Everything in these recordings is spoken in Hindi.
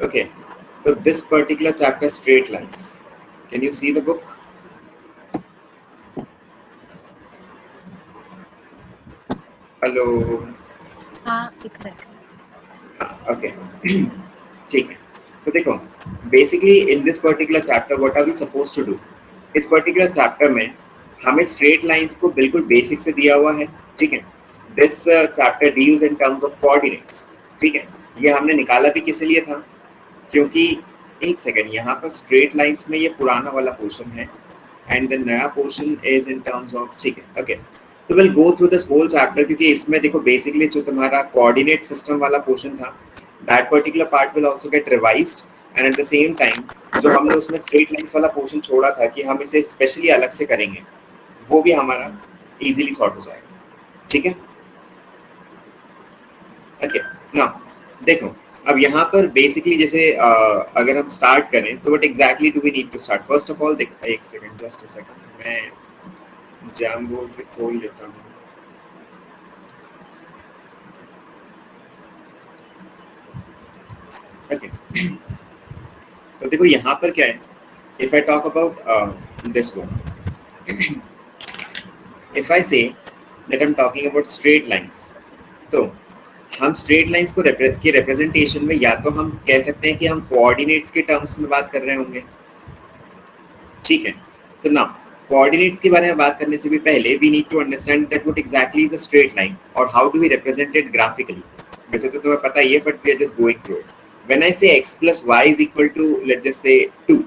Okay, so this particular chapter, straight lines. Can you see the book? Hello. हाँ दिख रहा है। हाँ, okay. ठीक है, तो देखो basically in this particular chapter what are we suppose to do. इस पर्टिकुलर चैप्टर में हमें स्ट्रेट लाइंस को बिल्कुल बेसिक से दिया हुआ है, ठीक है। This chapter deals in terms of coordinates, ठीक है। ये हमने निकाला भी किस लिए था, क्योंकि एक सेकंड, यहाँ पर स्ट्रेट लाइंस में ये पुराना वाला पोर्शन है एंड द नया portion is in terms of, ठीक है, ओके। तो will go through this whole chapter, क्योंकि इसमें देखो बेसिकली जो तुम्हारा कोऑर्डिनेट सिस्टम वाला पोर्शन था, that particular part will also get revised and at the same time जो हमने उसमें स्ट्रेट लाइंस वाला पोर्शन छोड़ा था कि हम इसे स्पेशली अलग से करेंगे, वो भी हमारा इजीली सॉर्ट हो जाएगा, ठीक है। ओके, नाउ देखो अब यहाँ पर बेसिकली जैसे अगर हम स्टार्ट करें तो what exactly do we need to start. First of all देखो, एक सेकंड, जस्ट अ सेकंड, मैं जैम बोर्ड पे खोल लेता हूँ। ओके, तो देखो यहाँ पर क्या है, if I talk about this one, if I say that I am talking about straight lines, तो हम स्ट्रेट लाइंस को के रिप्रेजेंटेशन में या तो हम कह सकते हैं कि हम कोऑर्डिनेट्स के टर्म्स में बात कर रहे होंगे, ठीक है। तो ना कोऑर्डिनेट्स के बारे में बात करने से भी पहले we need to understand that what exactly is a straight line और how do we represent it graphically. वैसे तो तुम्हें पता ही है, but we are just going through it. When I say x plus y is equal to let's just say 2,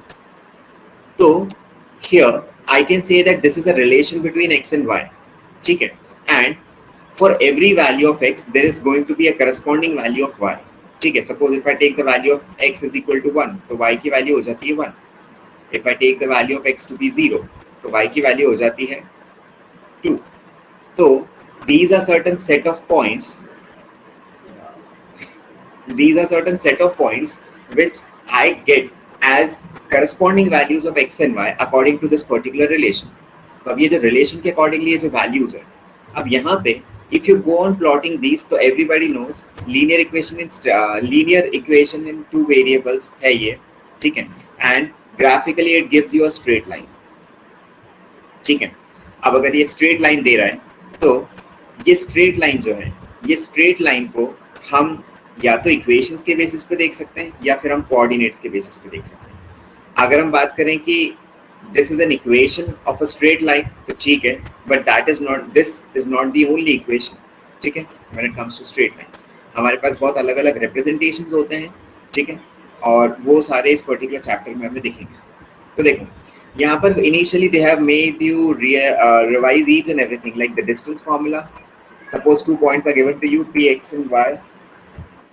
तो here I can say that this is a relation between x and y, ठीक है। and for every value of x there is going to be a corresponding value of y, ठीक है। suppose if I take the value of x is equal to 1, तो y की वैल्यू हो जाती है 1। if I take the value of x to be 0, तो y की वैल्यू हो जाती है 2। तो these are certain set of points, these are certain set of points which I get as corresponding values of x and y according to this particular relation। तो अब ये जो relation के accordingly ये जो values है, अब यहाँ पे if you go on plotting these, तो everybody knows linear equation in two variables है ये, ठीक है। and graphically it gives you a straight line, ठीक है। अब अगर ये स्ट्रेट लाइन दे रहा है तो ये स्ट्रेट लाइन जो है, ये स्ट्रेट लाइन को हम या तो इक्वेशंस के बेसिस पे देख सकते हैं या फिर हम कोऑर्डिनेट्स के बेसिस पे देख सकते हैं। अगर हम बात करें कि this is an equation of a straight line, तो ठीक है, but that is not, this is not the only equation, ठीक है। When it comes to straight lines हमारे पास बहुत अलग अलग रिप्रेजेंटेशंस होते हैं, ठीक है, और वो सारे इस पर्टिकुलर चैप्टर में हमें दिखेंगे। तो देखो यहाँ पर initially they have made you revise each and everything like the distance formula. Suppose 2 points are given to you p x and y।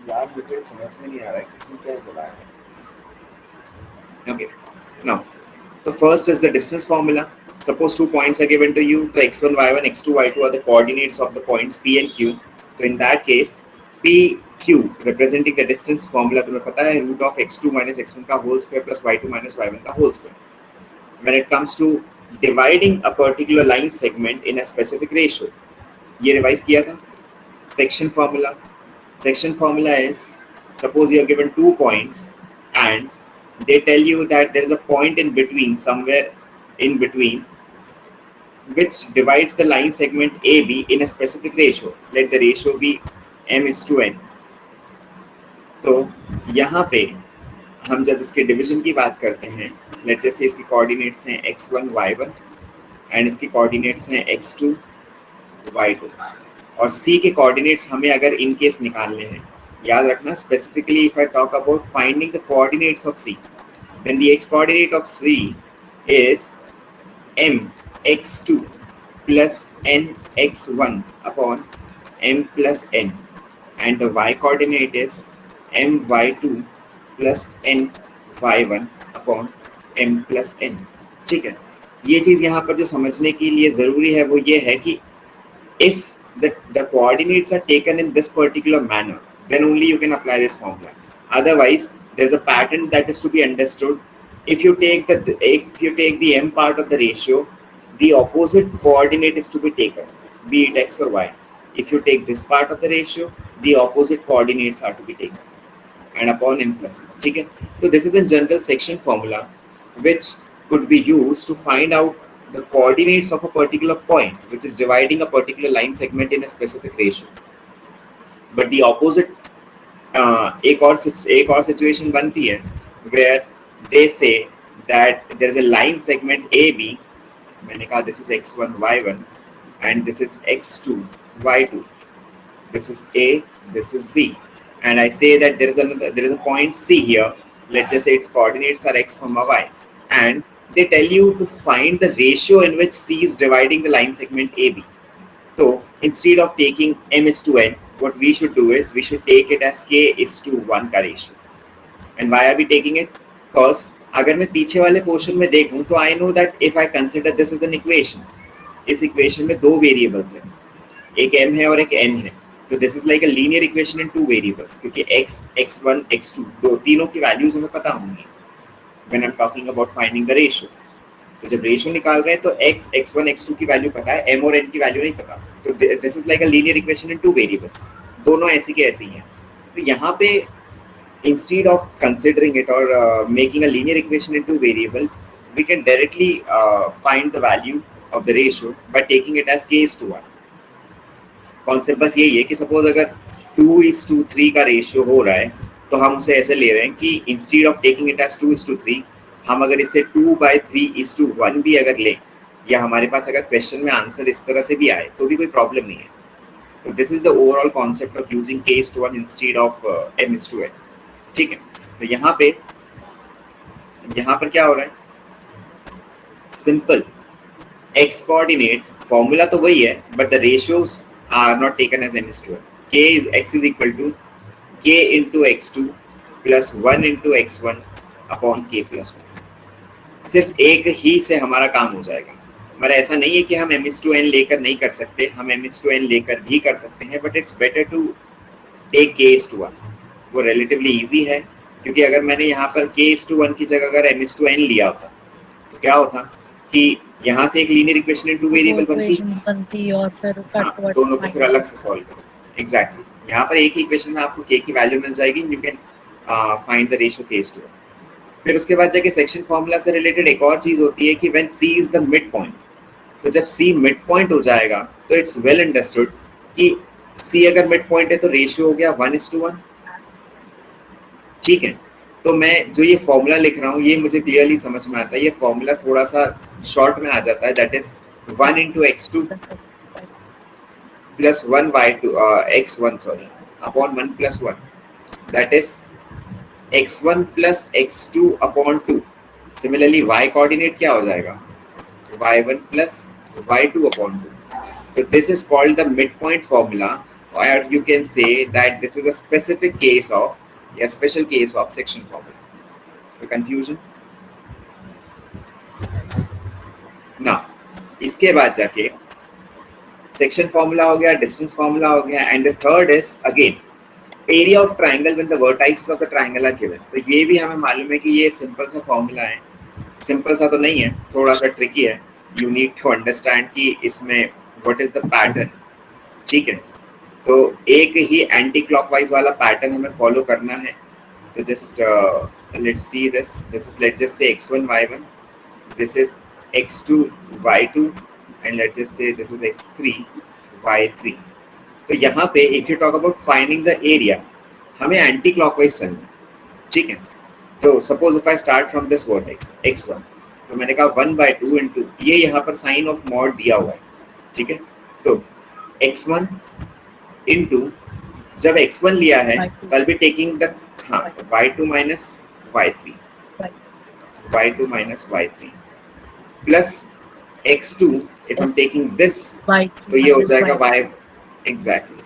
यार मुझे समझ में नहीं आ रहा है किसने क्या चलाया है। ओके, नाउ तो first is the distance formula. Suppose 2 points are given to you, so x1 y1 x2 y2 are the coordinates of the points p and q. So in that case p q representing the distance formula तुम्हें पता है root of x2 minus x1 का whole square plus y2 minus y1 का whole square। when it comes to dividing a particular line segment in a specific ratio, ये रिवाइज किया था। section formula is, suppose you are given 2 points and they tell you that there is a point in between, somewhere in between, which divides the line segment AB in a specific ratio, let the ratio be m:n। तो यहाँ पे हम जब इसके डिवीजन की बात करते हैं, लेट जैसे इसके कोऑर्डिनेट्स हैं x1 y1 एंड इसके कोऑर्डिनेट्स हैं x2 y2, और c के कोऑर्डिनेट्स हमें अगर इन केस निकालने हैं, याद रखना specifically if I talk about finding the coordinates of c, then the x coordinate of c is m x2 plus n x1 upon m plus n, and the y coordinate is m y2 plus n y1 upon m plus n, ठीक है। ये चीज यहाँ पर जो समझने के लिए जरूरी है वो ये है कि if the coordinates are taken in this particular manner, then only you can apply this formula. Otherwise there's a pattern that is to be understood. If you take the m part of the ratio, the opposite coordinate is to be taken, be it x or y. If you take this part of the ratio, the opposite coordinates are to be taken, and upon m plus 1. ठीक है, तो this is in general section formula which could be used to find out the coordinates of a particular point which is dividing a particular line segment in a specific ratio. But the opposite एक और सिचुएशन बनती है where they say that there is a line segment AB, मैंने कहा this is x1 y1 and this is x2 y2, this is A, this is B, and I say that there is a point C here. Let's just say its coordinates are x, y, and they tell you to find the ratio in which C is dividing the line segment AB. So instead of taking m is to n, what we should do is we should take it as k is to 1 का ratio. And why are we taking it? Because अगर मैं पीछे वाले पोर्शन में देखूं तो I know that if I consider this as an equation, इस इक्वेशन में दो वेरिएबल्स हैं, एक m है और एक n है, तो this is like a linear equation in two variables, क्योंकि x, x1, x2 दो तीनों की वैल्यूज हमें पता होंगी when I am talking about finding the ratio. तो जब रेशियो निकाल रहे हैं तो x, x1, x2 की वैल्यू पता है, m और n की वैल्यू नहीं पता, तो this is like a linear equation in two variables, दोनों ऐसी के ऐसी हैं. तो यहाँ पे instead of considering it or making a linear equation into variable, we can directly find the value of the ratio by taking it as k is to 1. Concept बस यही है कि सपोज अगर 2:3 का रेशियो हो रहा है तो हम उसे ऐसे ले रहे हैं कि instead of taking it as 2:3, हम अगर इसे 2/3:1 भी अगर लें, या हमारे पास अगर क्वेश्चन में आंसर इस तरह से भी आए तो भी कोई प्रॉब्लम नहीं है. तो this is the overall concept of using k is to 1 instead of m is to n. ठीक है, तो यहाँ पर क्या हो रहा है, सिंपल x कोऑर्डिनेट फॉर्मूला तो वही है, but the ratios are not taken as m is to n. k is x is equal to k into x2 plus 1 into x1 upon k plus 1. सिर्फ एक ही से हमारा काम हो जाएगा. हमारा ऐसा नहीं है कि हम m is to n लेकर नहीं कर सकते, हम m is to n लेकर भी कर सकते हैं, but it's better to take k is to 1. वो रिलेटिवली इजी है, क्योंकि अगर मैंने यहाँ पर k is to 1 की जगह अगर m is to n लिया होता तो क्या होता कि यहाँ से एक linear equation in two variable बनती और फिर दोनों को फिर अलग से सॉल्व करो. एग्जैक्टली, यहाँ पर एक ही इक्वेशन में आपको k की वैल्यू मिल जाएगी, you can find the ratio k is to 1. फिर उसके बाद जाके सेक्शन फार्मूला से रिलेटेड एक और चीज होती है कि when c is the mid point, तो जब c मिड पॉइंट हो जाएगा तो इट्स वेल अंडरस्टूड कि c अगर मिड पॉइंट है तो रेशियो हो गया 1:1. ठीक है, तो मैं जो ये फॉर्मूला लिख रहा हूँ ये मुझे क्लियरली समझ में आता है. ये फॉर्मूला थोड़ा सा शॉर्ट में आ जाता है, that is 1 into x2 plus 1 y2 x1 sorry upon 1 plus 1, that is x1 plus x2 upon 2. Similarly y coordinate क्या हो जाएगा, y1 plus y2 upon 2. So this is called the midpoint formula, or you can say that this is a specific case of a special case of section formula. The confusion? Now, इसके बाद जाके section formula हो गया, distance formula हो गया, and the third is again area of triangle when the vertices of the triangle are given. तो ये भी हमें मालूम है कि ये सिंपल सा फॉर्मूला है, सिंपल सा तो नहीं है, थोड़ा सा ट्रिकी है. You need to understand कि इसमें what is the pattern. ठीक है, तो एक ही एंटी क्लॉकवाइज वाला पैटर्न हमें फॉलो करना है. तो just let's see this is let's just say x1 y1, this is x2 y2, and let's just say this is x3 y3. तो यहाँ पे if you talk about finding the area, हमें एंटी क्लॉकवाइज चलना है. ठीक है, तो suppose if I start from this vertex x1, तो मैंने कहा 1/2 into ये यहाँ पर साइन ऑफ मॉड दिया हुआ है. ठीक है, तो x1 into जब x1 लिया है तो I'll be taking the y2 minus y3 plus x2 if I'm taking this, तो ये हो जाएगा y exactly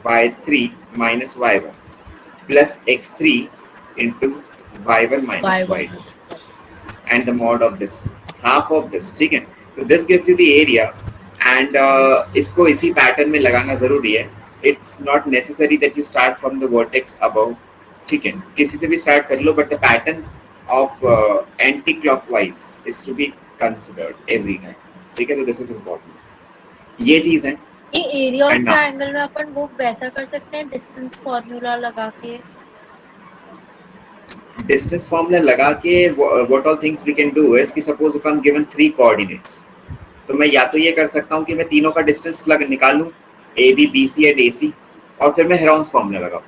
y3 minus y1 plus x3 into y1 minus y2 and the mod of this, half of this. ठीक है, तो this gives you the area. And इसको इसी पैटर्न में लगाना जरूरी है. It's not necessary that you start from the vertex above. ठीक है, किसी से भी स्टार्ट कर लो, but the pattern of anti clockwise is to be considered every time. ठीक है, तो दिस इज इंपॉर्टेंट. ये चीज है. ये एरिया ऑफ ट्रायंगल में अपन वो वैसा कर सकते हैं डिस्टेंस फार्मूला लगा के डिस्टेंस फॉर्मूला लगा के what all things we can do is कि suppose if I am given 3 coordinates, तो मैं या तो ये कर सकता हूँ कि मैं तीनों का डिस्टेंस निकालूं, A B B C and A C, और फिर मैं हेरोन्स फॉर्मूला लगाऊं,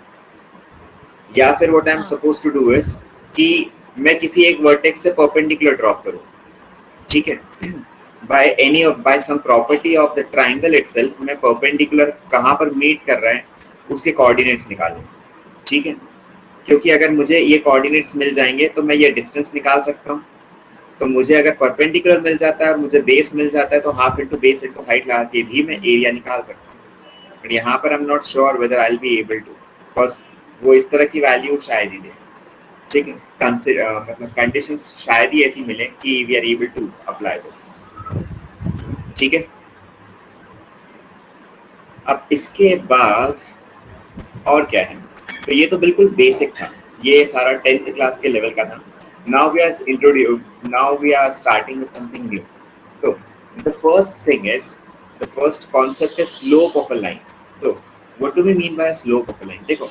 या फिर व्हाट आई एम हाँ सपोज टू डू इज कि मैं किसी एक वर्टेक्स से परपेंडिकुलर ड्रॉप करूं, ठीक है, by some property of the triangle itself मैं परपेंडिकुलर कहां पर मीट कर रहा है उसके कोऑर्डिनेट्स निकालूं, ठीक है, क्योंकि अगर मुझे ये कोऑर्डिनेट्स मिल जाएंगे तो मैं ये डिस्टेंस निकाल सकता हूँ। तो मुझे अगर परपेंडिकुलर मिल जाता है और मुझे बेस मिल जाता है तो half into base into height लगा के भी मैं एरिया निकाल सकता हूँ, बट यहाँ पर I am not sure whether I will be able to, because वो इस तरह की वैल्यू शायद ही दे, ठीक है, मतलब कंडीशंस शायद ही ऐसी मिले कि we are able to apply this, ठीक है। अब इसके बाद और क्या है, तो ये तो बिल्कुल बेसिक था, ये सारा 10th क्लास के लेवल का था। Now we are starting with something new. तो the first concept is slope of a line. तो what do we mean by slope of a line? देखो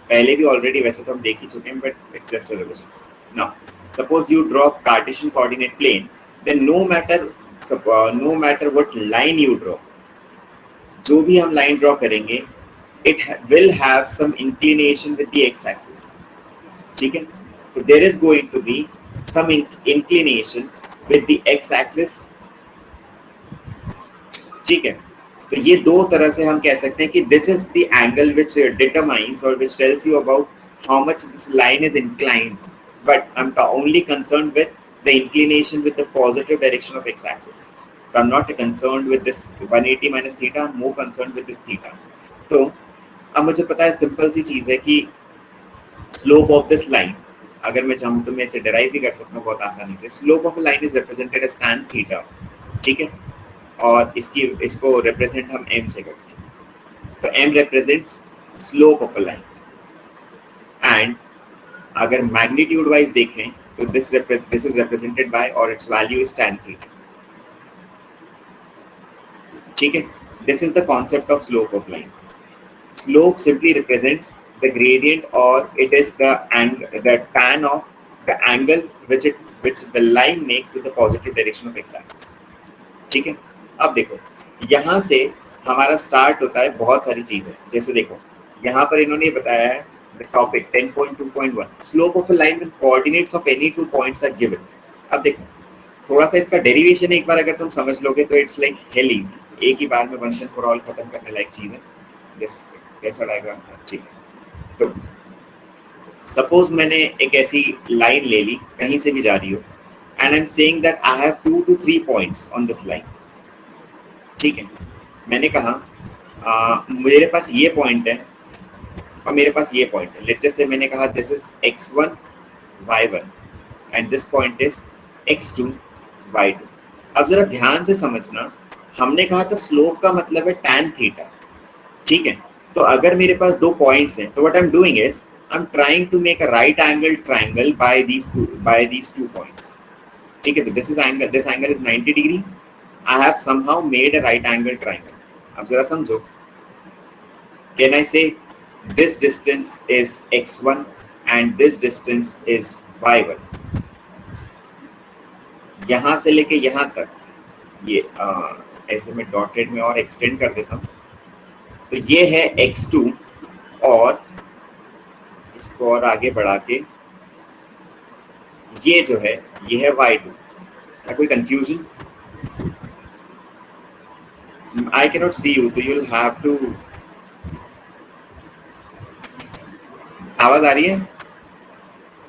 पहले भी ऑलरेडी वैसे तो हम देख ही चुके हैं, but it's just a revision. Now suppose you draw Cartesian coordinate plane, then no matter what line you draw, जो भी हम लाइन ड्रॉ करेंगे it will have some inclination with the x-axis, ठीक है, तो there is going to be some inclination with the x-axis, ठीक है। तो ये दो तरह से हम कह सकते हैं कि this is the angle which determines or which tells you about how much this line is inclined, but I'm only concerned with the inclination with the positive direction of x-axis, so I'm not concerned with this 180 minus theta, I'm more concerned with this theta। तो अब मुझे पता है सिंपल सी चीज है कि स्लोप ऑफ दिस लाइन, अगर मैं चाहूँ तो मैं इसे डिराइव भी कर सकता हूँ बहुत आसानी से। Slope of a line is represented as tan theta, ठीक है, और इसको रिप्रेजेंट हम m से करते हैं, तो m represents slope of a line, and अगर मैग्नीट्यूड वाइज देखें तो दिस इज रिप्रेजेंटेड बाय और it's value is tan theta, ठीक है। This is the concept of slope of line. Slope simply represents the gradient, or it is the tan of the angle which the line makes with the positive direction of x-axis, ठीक है। अब देखो यहाँ से हमारा स्टार्ट होता है बहुत सारी चीजें, जैसे देखो यहाँ पर इन्होंने बताया है the topic 10.2.1 slope of a line when coordinates of any two points are given। अब देखो थोड़ा सा इसका डेरिवेशन एक बार अगर तुम समझ लोगे तो इट्स लाइक हेल इजी, एक ही बार में वंस एंड फॉर ऑल खत्म करने लायक चीज है। जस्ट कैसा डायग्राम था, ठीक है। तो सपोज मैंने एक ऐसी लाइन ले ली, कहीं से भी जा रही हो, and I am saying that I have 2 to 3 points on this line, ठीक है। मैंने कहा मेरे पास ये पॉइंट है और मेरे पास ये पॉइंट है, लेट्स से मैंने कहा this is x1 y1 and this point is x2 y2। अब जरा ध्यान से समझना, हमने कहा था स्लोप का मतलब है tan थीटा, ठीक है। तो अगर मेरे पास दो पॉइंट्स हैं तो what I am doing is I am trying to make a right angle triangle by these two points, ठीक है। तो this angle is 90 degree, I have somehow made a right angle triangle. अब जरा समझो, can I say this distance is x1 and this distance is y1, यहां से लेके यहां तक ये ऐसे में डॉटेड में और एक्सटेंड कर देता हूं, तो ये है x2 और इसको और आगे बढ़ा के ये जो है ये है y2। क्या कोई confusion? I can not see you, तो यू विल हैव टू। आवाज आ रही है?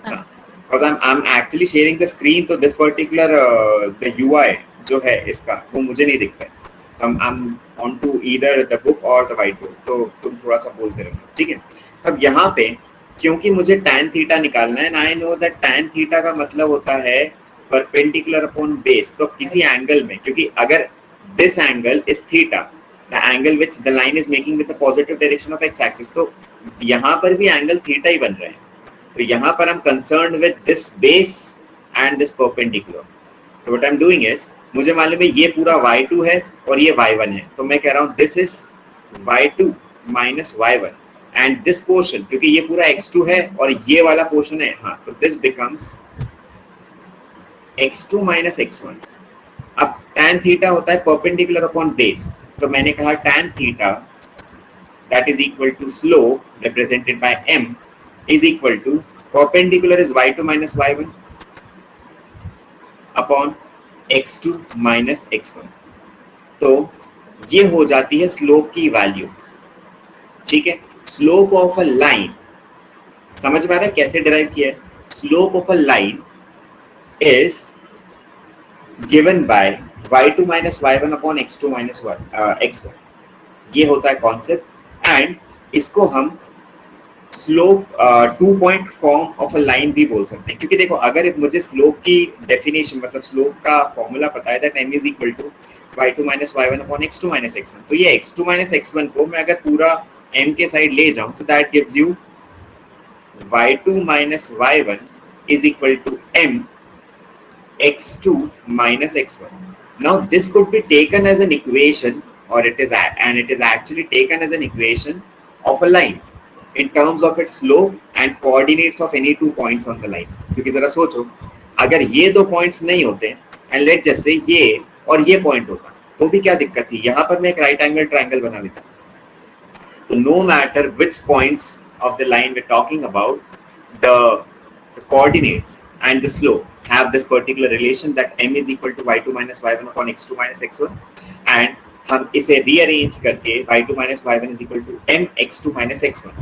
Because I am actually sharing the screen, तो दिस पर्टिकुलर द यूआई जो है इसका वो मुझे नहीं दिखता है, तो I am on to either the book और द व्हाइट बोर्ड, तो तुम थोड़ा सा बोलते रहो, ठीक है। अब यहाँ पे क्योंकि मुझे tan थीटा निकालना है, and I know that tan theta का मतलब होता है परपेंडिकुलर अपॉन बेस, तो किसी एंगल में, क्योंकि अगर this angle is theta, the angle which the line is making with the positive direction of X axis, तो यहाँ पर भी एंगल थीटा ही बन रहे हैं, तो यहाँ पर हम concern with this base and this perpendicular. तो what I am doing is, मुझे मालूम है ये पूरा y2 है और ये y1 है, तो मैं कह रहा हूँ this is y2 minus y1 and this portion, क्योंकि ये पूरा x2 है और ये वाला पोर्शन है, हाँ, तो this becomes x2 minus x1। अब tan थीटा होता है परपेंडिकुलर अपॉन बेस, तो मैंने कहा tan theta that is equal to slope represented by m is equal to perpendicular is y2 minus y1 upon x2 minus x1। तो ये हो जाती है स्लोप की वैल्यू, ठीक है। स्लोप ऑफ अ लाइन, समझ में आ रहा है कैसे डिराइव किया है? Slope of a line is given by y2 minus y1 upon x2 minus x1। ये होता है कॉन्सेप्ट, एंड इसको हम slope 2 point form of a line भी बोल सकते हैं, क्योंकि देखो अगर मुझे स्लोप की डेफिनेशन मतलब स्लोप का फॉर्मूला पता है that m is equal to y2 minus y1 upon x2 minus x1, तो ये x2 minus x1 को मैं अगर पूरा m के साइड ले जाऊं तो that gives you y2 minus y1 is equal to m x2 minus x1। now this could be taken as an equation, or it is actually taken as an equation of a line in terms of its slope and coordinates of any 2 points on the line। क्योंकि जरा सोचो, अगर ये 2 पॉइंट्स नहीं होते एंड लेट जैसे ये और ये पॉइंट होता तो भी क्या दिक्कत थी, यहाँ पर मैं एक राइट एंगल ट्रायंगल बना लेता। तो no matter which points of the line we're talking about, the coordinates and the slope have this particular relation that m is equal to y2 minus y1 upon x2 minus x1, and हम इसे रीअरेंज करके y2 minus y1 is equal to m x2 minus x1,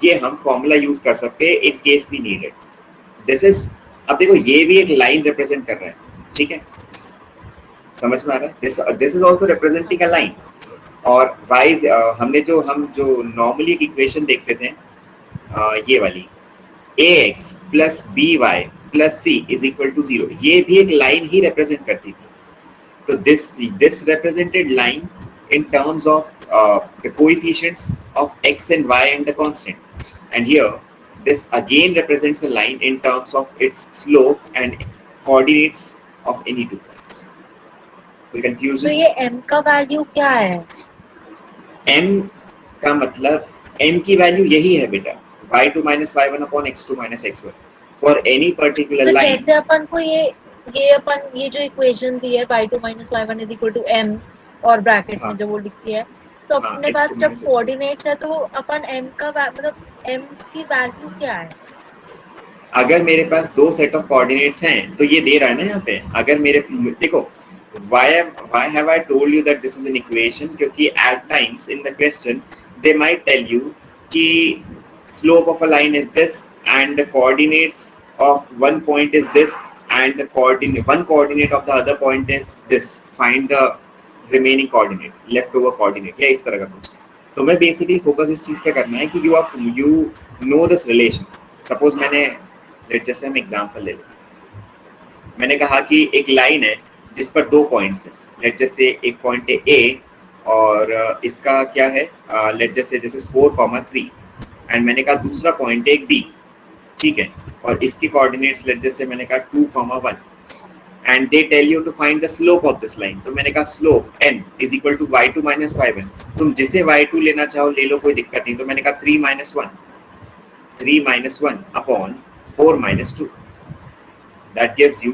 ये हम फॉर्मूला यूज कर सकते हैं in case we needed. This is, अब देखो ये भी एक लाइन रिप्रेजेंट कर रहा है, ठीक है, समझ में आ रहा है? This is also representing a line. और वाइज हम जो नॉर्मली एक इक्वेशन देखते थे, ये वाली ax plus by plus c is equal to 0, ये भी एक लाइन ही रिप्रेजेंट करती थी। तो this represented line in terms of the coefficients of x and y and the constant, and here this again represents a line in terms of its slope and coordinates of any 2 points। कोई तो confusion? ये m का वैल्यू क्या है? m का मतलब m की वैल्यू यही है बेटा, y2 minus y1 upon x2 minus x1 for any particular तो line। जैसे अपन को ये जो इक्वेशन दी है y2 minus y1 is equal to m और ब्रैकेट हाँ में जो वो लिखी है, तो हाँ, अपने x2 पास जब minus x1। कोऑर्डिनेट्स है तो अपन m का मतलब m की वैल्यू क्या है? अगर मेरे पास 2 सेट ऑफ कोऑर्डिनेट्स हैं तो ये दे रहा है ना यहाँ पे, अगर मेरे देखो why have I told you that this is an equation, क्योंकि at times in the question they might tell you कि slope of a line is this and the coordinates of one point is this and the one coordinate of the other point is this, find the remaining coordinate, leftover coordinate, या इस तरह का कुछ। तो मैं बेसिकली फोकस इस चीज पे करना है कि you know this relation। Suppose मैंने जैसे हम एग्जांपल ले लें, मैंने कहा कि एक लाइन है जिस पर 2 पॉइंट्स हैं, लेट जैसे एक पॉइंट है ए और इसका क्या है, लेट जैसे दिस इज 4,3 एंड मैंने कहा दूसरा पॉइंट है एक बी, ठीक है, और इसके कोऑर्डिनेट्स लेट जैसे मैंने कहा 2,1 and they tell you to find the slope of this line. तो मैंने कहा slope n is equal to y2 minus y1, तुम जिसे y2 लेना चाहो ले लो, कोई दिक्कत नहीं। तो मैंने कहा 3 minus 1 upon 4 minus 2, that gives you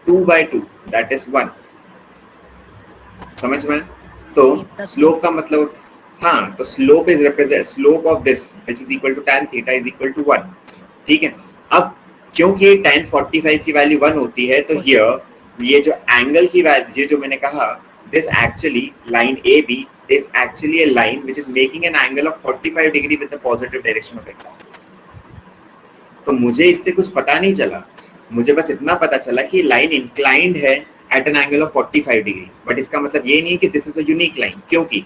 2 by 2, that is 1। समझ में? तो स्लोप का मतलब, हाँ, तो slope is represent slope of this which is equal to tan theta is equal to 1, ठीक है। अब क्योंकि tan 45 की वैल्यू 1 होती है, तो हियर ये जो एंगल की वैल्यू, ये जो मैंने कहा, this actually line AB is actually a line which is making an angle of 45 degree with the positive direction of x-axis। तो मुझे इससे कुछ पता नहीं चला, मुझे बस इतना पता चला कि लाइन इंक्लाइंड है at an angle of 45 degree, but इसका मतलब ये नहीं कि this is a unique line, क्योंकि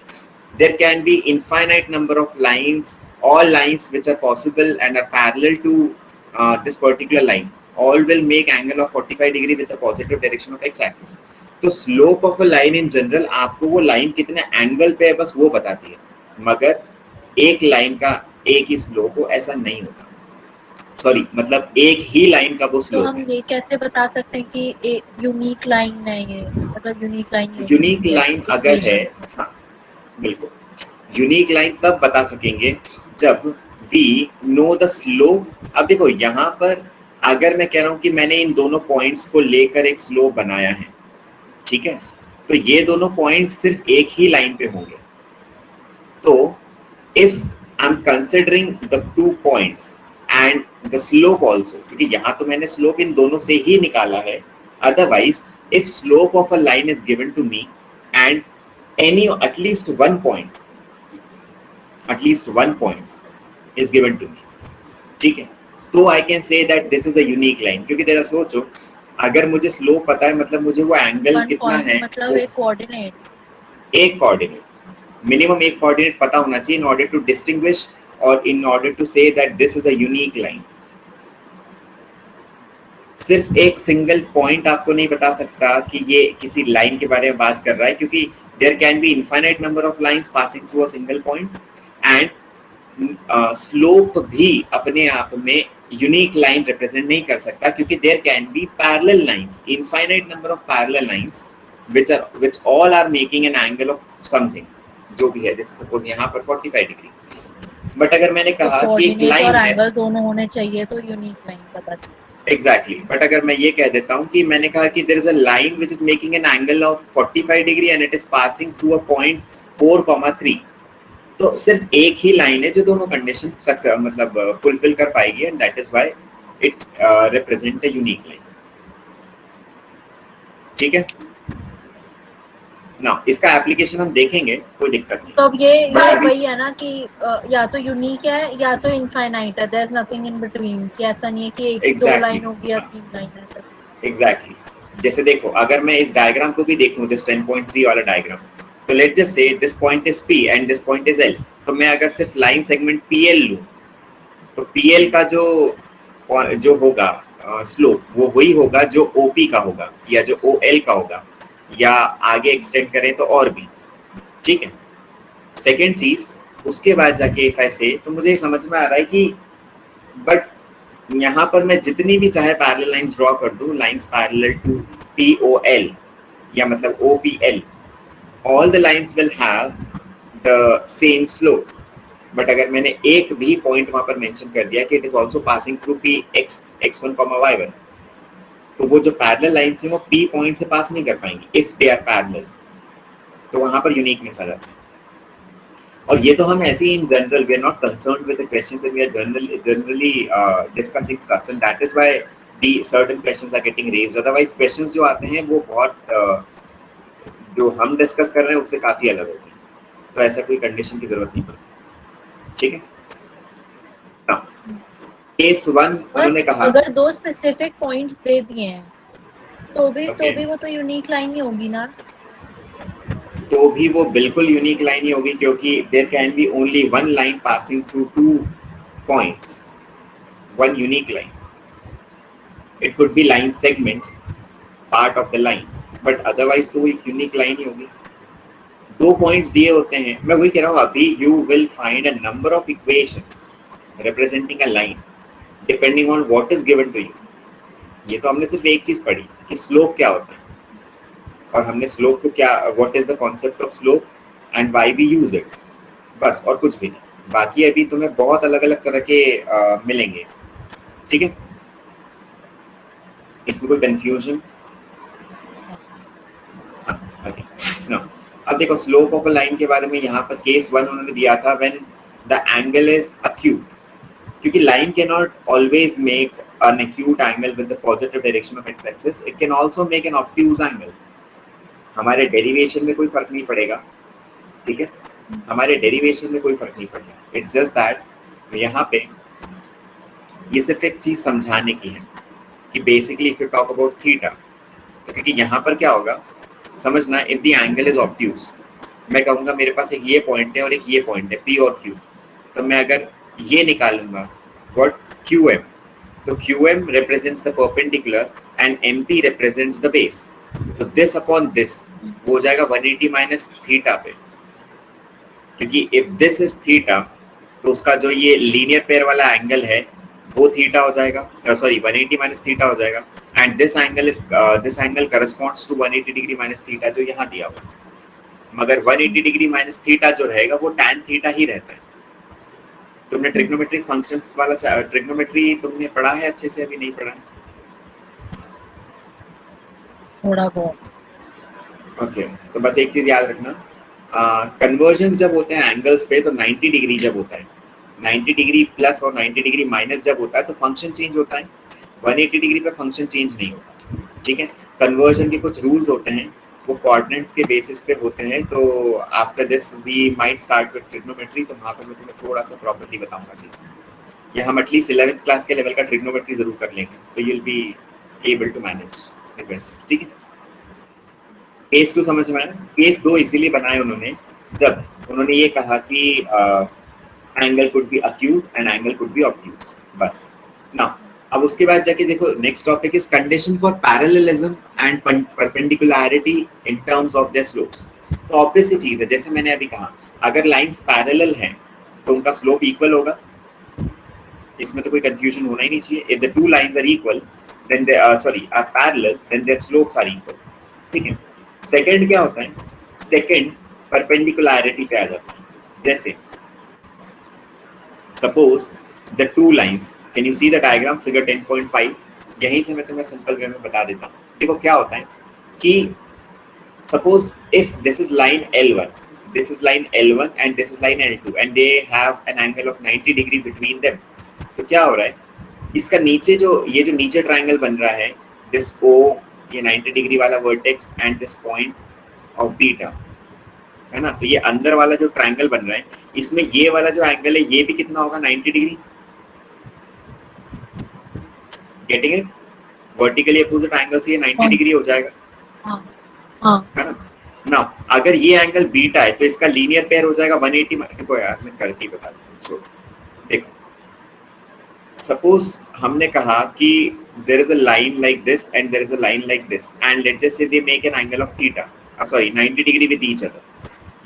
there can be infinite number of lines, all lines which are possible and are parallel to this particular line all will make angle of 45 degree with the positive direction of x-axis। तो slope of a line in general आपको वो लाइन कितने एंगल पे है बस वो बताती है, मगर एक लाइन का एक ही स्लोप हो ऐसा नहीं होता। सॉरी, मतलब एक ही लाइन का वो तो स्लोप हम है। ये कैसे बता सकते हैं कि एक यूनिक लाइन है ये, मतलब यूनिक लाइन ही होनी यूनिक चाहिए लाइन अगर है, equation में। हाँ बिल्कुल, यूनिक लाइन तब बता सकेंगे जब वी नो द स्लोप। अब देखो यहाँ पर अगर मैं कह रहा हूँ कि मैंने इन दोनों पॉइंट्स को लेकर एक स्लोप बनाया है, ठीक है, तो ये दोनों पॉइंट्स सिर्फ एक ही लाइन पे होंगे। तो if I am considering the 2 points and the slope also, क्योंकि यहाँ तो मैंने स्लोप इन दोनों से ही निकाला है, otherwise if slope of a line is given to me and any at least one point is given to me, ठीक है, तो I can say that this is a unique line. क्योंकि तेरा सोचो, अगर मुझे स्लोप पता है मतलब मुझे वो एंगल वन कितना पॉइंट है, मतलब वो एक कोऑर्डिनेट, एक कोऑर्डिनेट, मिनिमम एक कोऑर्डिनेट पता होना चाहिए इन ऑर्डर टू डिस्टिंग्विश और in order to say that this is a unique line. सिर्फ एक सिंगल पॉइंट आपको नहीं बता सकता कि ये किसी लाइन के बारे में बात कर रहा है, क्योंकि there can be infinite number of lines passing through a single point and slope भी अपने आप में यूनिक लाइन रिप्रेजेंट नहीं कर सकता, क्योंकि there can be parallel lines, infinite number of parallel lines which all are making an angle of something, जो भी है, जैसे सपोज यहाँ पर 45 डिग्री। बट अगर मैंने तो कहा कि एक कोऑर्डिनेट लाइन और है, एंगल दोनों होने चाहिए तो यूनिक लाइन पता चले। एग्जैक्टली, बट अगर मैं ये कह देता हूँ कि मैंने कहा कि there is a line which is making an angle of 45 degree and it is passing through a point 4,3, तो सिर्फ एक ही लाइन है जो दोनों कंडीशन सक्सेस मतलब फुलफिल कर पाएगी, and that is why it represent a unique line, ठीक है ना। इसका एप्लीकेशन हम देखेंगे, कोई दिक्कत नहीं। तो अब ये वही है ना कि या तो यूनिक है या तो इनफाइनाइट है, there is nothing in between, कि ऐसा नहीं है कि एक ही दो लाइन होगी या 3 लाइन ऐसा। एग्जैक्टली, जैसे देखो अगर मैं इस डायग्राम को भी देखूं, दिस 10.3 वाला डायग्राम, तो let's just say this point is P and this point is L, तो मैं अगर सिर्फ लाइन सेगमेंट PL लूं, तो PL का जो जो होगा स्लोप वो वही होगा जो OP का होगा या जो OL का होगा, या आगे एक्सटेंड करें तो और भी, ठीक है। सेकेंड चीज, उसके बाद जाके इफ आई से, तो मुझे समझ में आ रहा है कि बट यहाँ पर मैं जितनी भी चाहे पैरेलल लाइंस ड्रॉ कर दूं, लाइंस पैरेलल टू POL या मतलब OPL, all the lines will have the same slope. But अगर मैंने एक भी पॉइंट वहां पर मेंशन कर दिया कि it is also passing through P x1, y1, तो वो जो पैरेलल लाइंस है वो P पॉइंट से पास नहीं कर पाएंगी इफ दे आर पैरेलल, तो वहां पर यूनिकनेस आ जाती है। और ये तो हम ऐसे ही in general, we are not concerned with the questions and we are generally discussing structure, that is why the certain questions are getting raised. Otherwise questions जो आते हैं वो बहुत जो हम डिस्कस कर रहे हैं उससे काफी अलग होते हैं, तो ऐसा कोई कंडीशन की जरूरत नहीं पड़ती, ठीक है। केस 1 उन्होंने कहा, अगर दो स्पेसिफिक पॉइंट्स दे दिए हैं तो भी Okay. वो तो यूनिक लाइन ही होगी ना। तो भी वो बिल्कुल यूनिक लाइन ही होगी, क्योंकि there can be only one line passing through 2 points, one unique line. It could be line segment, part of the line, but otherwise तो वो एक यूनिक लाइन ही होगी। 2 पॉइंट्स दिए होते हैं, मैं वही कह रहा हूँ, अभी you will find a number of equations representing a line depending on what is given to you. ये तो हमने सिर्फ एक चीज पढ़ी कि स्लोप क्या होता है, और हमने स्लोप को क्या, what is the concept of slope and why we use it, बस, और कुछ भी नहीं। बाकी अभी तुम्हें बहुत अलग अलग तरह के मिलेंगे, ठीक है, इसमें कोई कंफ्यूजन? Okay, no. अब देखो स्लोप ऑफ अ लाइन के बारे में यहाँ पर केस 1 उन्होंने दिया था when the angle is acute, क्योंकि line can not always make an acute angle with the positive direction of x-axis, it can also make an obtuse angle। हमारे डेरिवेशन में कोई फर्क नहीं पड़ेगा, ठीक है, हमारे डेरिवेशन में कोई फर्क नहीं पड़ेगा, इट्स जस्ट दैट यहाँ पे ये सिर्फ एक चीज समझाने की है कि basically if you talk about theta, तो क्योंकि यहाँ पर क्या होगा समझना, if the angle is obtuse, मैं कहूँगा मेरे पास एक ये पॉइंट है और एक ये पॉइंट है P और Q, तो मैं अगर ये निकालूंगा व्हाट QM, तो QM represents the perpendicular and MP represents the base, तो this upon this हो जाएगा 180 माइनस थीटा पे, क्योंकि if this is थीटा तो उसका जो ये लीनियर पेयर वाला एंगल है वो थीटा हो जाएगा, सॉरी 180 माइनस थीटा हो जाएगा, and this angle corresponds to 180 degree minus theta जो यहाँ दिया हुआ, मगर 180 डिग्री माइनस थीटा जो रहेगा वो tan थीटा ही रहता है, तुमने ट्रिग्नोमेट्रिक फंक्शंस वाला ट्रिग्नोमेट्री तुमने पढ़ा है अच्छे से, अभी नहीं पढ़ा है? थोड़ा बहुत। ओके, तो बस एक चीज याद रखना, कन्वर्जन्स जब होते हैं एंगल्स पे तो 90 डिग्री जब होता है, 90 डिग्री प्लस और 90 डिग्री माइनस जब होता है तो फंक्शन चेंज होता है, 180 डिग्री पे फंक्शन चेंज नहीं होता, ठीक है। कन्वर्जन के कुछ रूल्स होते हैं, वो कोऑर्डिनेट्स के बेसिस पे होते हैं। तो after this we might start with trigonometry, तो वहाँ पे मैं तुम्हें थोड़ा सा प्रॉपर्ली बताऊंगा चीज़, या हम एटलीस्ट 11th क्लास के लेवल का ट्रिग्नोमेट्री जरूर कर लेंगे, तो you will be able to manage the questions, ठीक है। केस 2 समझ में आया? केस 2 इसीलिए बनाए उन्होंने जब उन्होंने ये कहा कि angle could be acute and angle could be obtuse, बस ना। अब उसके बाद जाके देखो, next topic is condition for parallelism and perpendicularity in terms of their slopes. तो ऑब्वियस सी चीज है, जैसे मैंने अभी कहा, अगर लाइंस पैरेलल हैं तो उनका स्लोप इक्वल होगा, इसमें तो कोई कंफ्यूजन होना ही नहीं चाहिए। If the two lines are equal then they are parallel then their slopes are equal, ठीक है। सेकंड क्या होता है? सेकंड परपेंडिकुलरिटी पे आ जाता है। जैसे suppose the two lines, can you see the diagram figure 10.5? यहीं से मैं तुम्हें सिंपल वे में बता देता हूँ। देखो क्या होता है कि suppose if this is line L1, this is line L1 and this is line L2 and they have an angle of 90 degree between them। तो क्या हो रहा है, इसका नीचे जो ये जो नीचे ट्रायंगल बन रहा है, दिस O, ये 90 डिग्री वाला vertex and this point of beta, है ना। तो ये अंदर वाला जो ट्रायंगल बन रहा है, इसमें ये वाला जो एंगल है ये भी कितना होगा? 90 degree. Getting it? Vertically opposite angle से ये 90 डिग्री हो जाएगा, है ना। नाउ अगर ये एंगल बीटा है तो इसका लीनियर पेयर हो जाएगा 180। देखो यार मैं करके बता दूं, छोड़। देखो सपोज हमने कहा कि there is a line like this and there is a line like this and let's just say they make an angle of theta, sorry 90 degree with each other।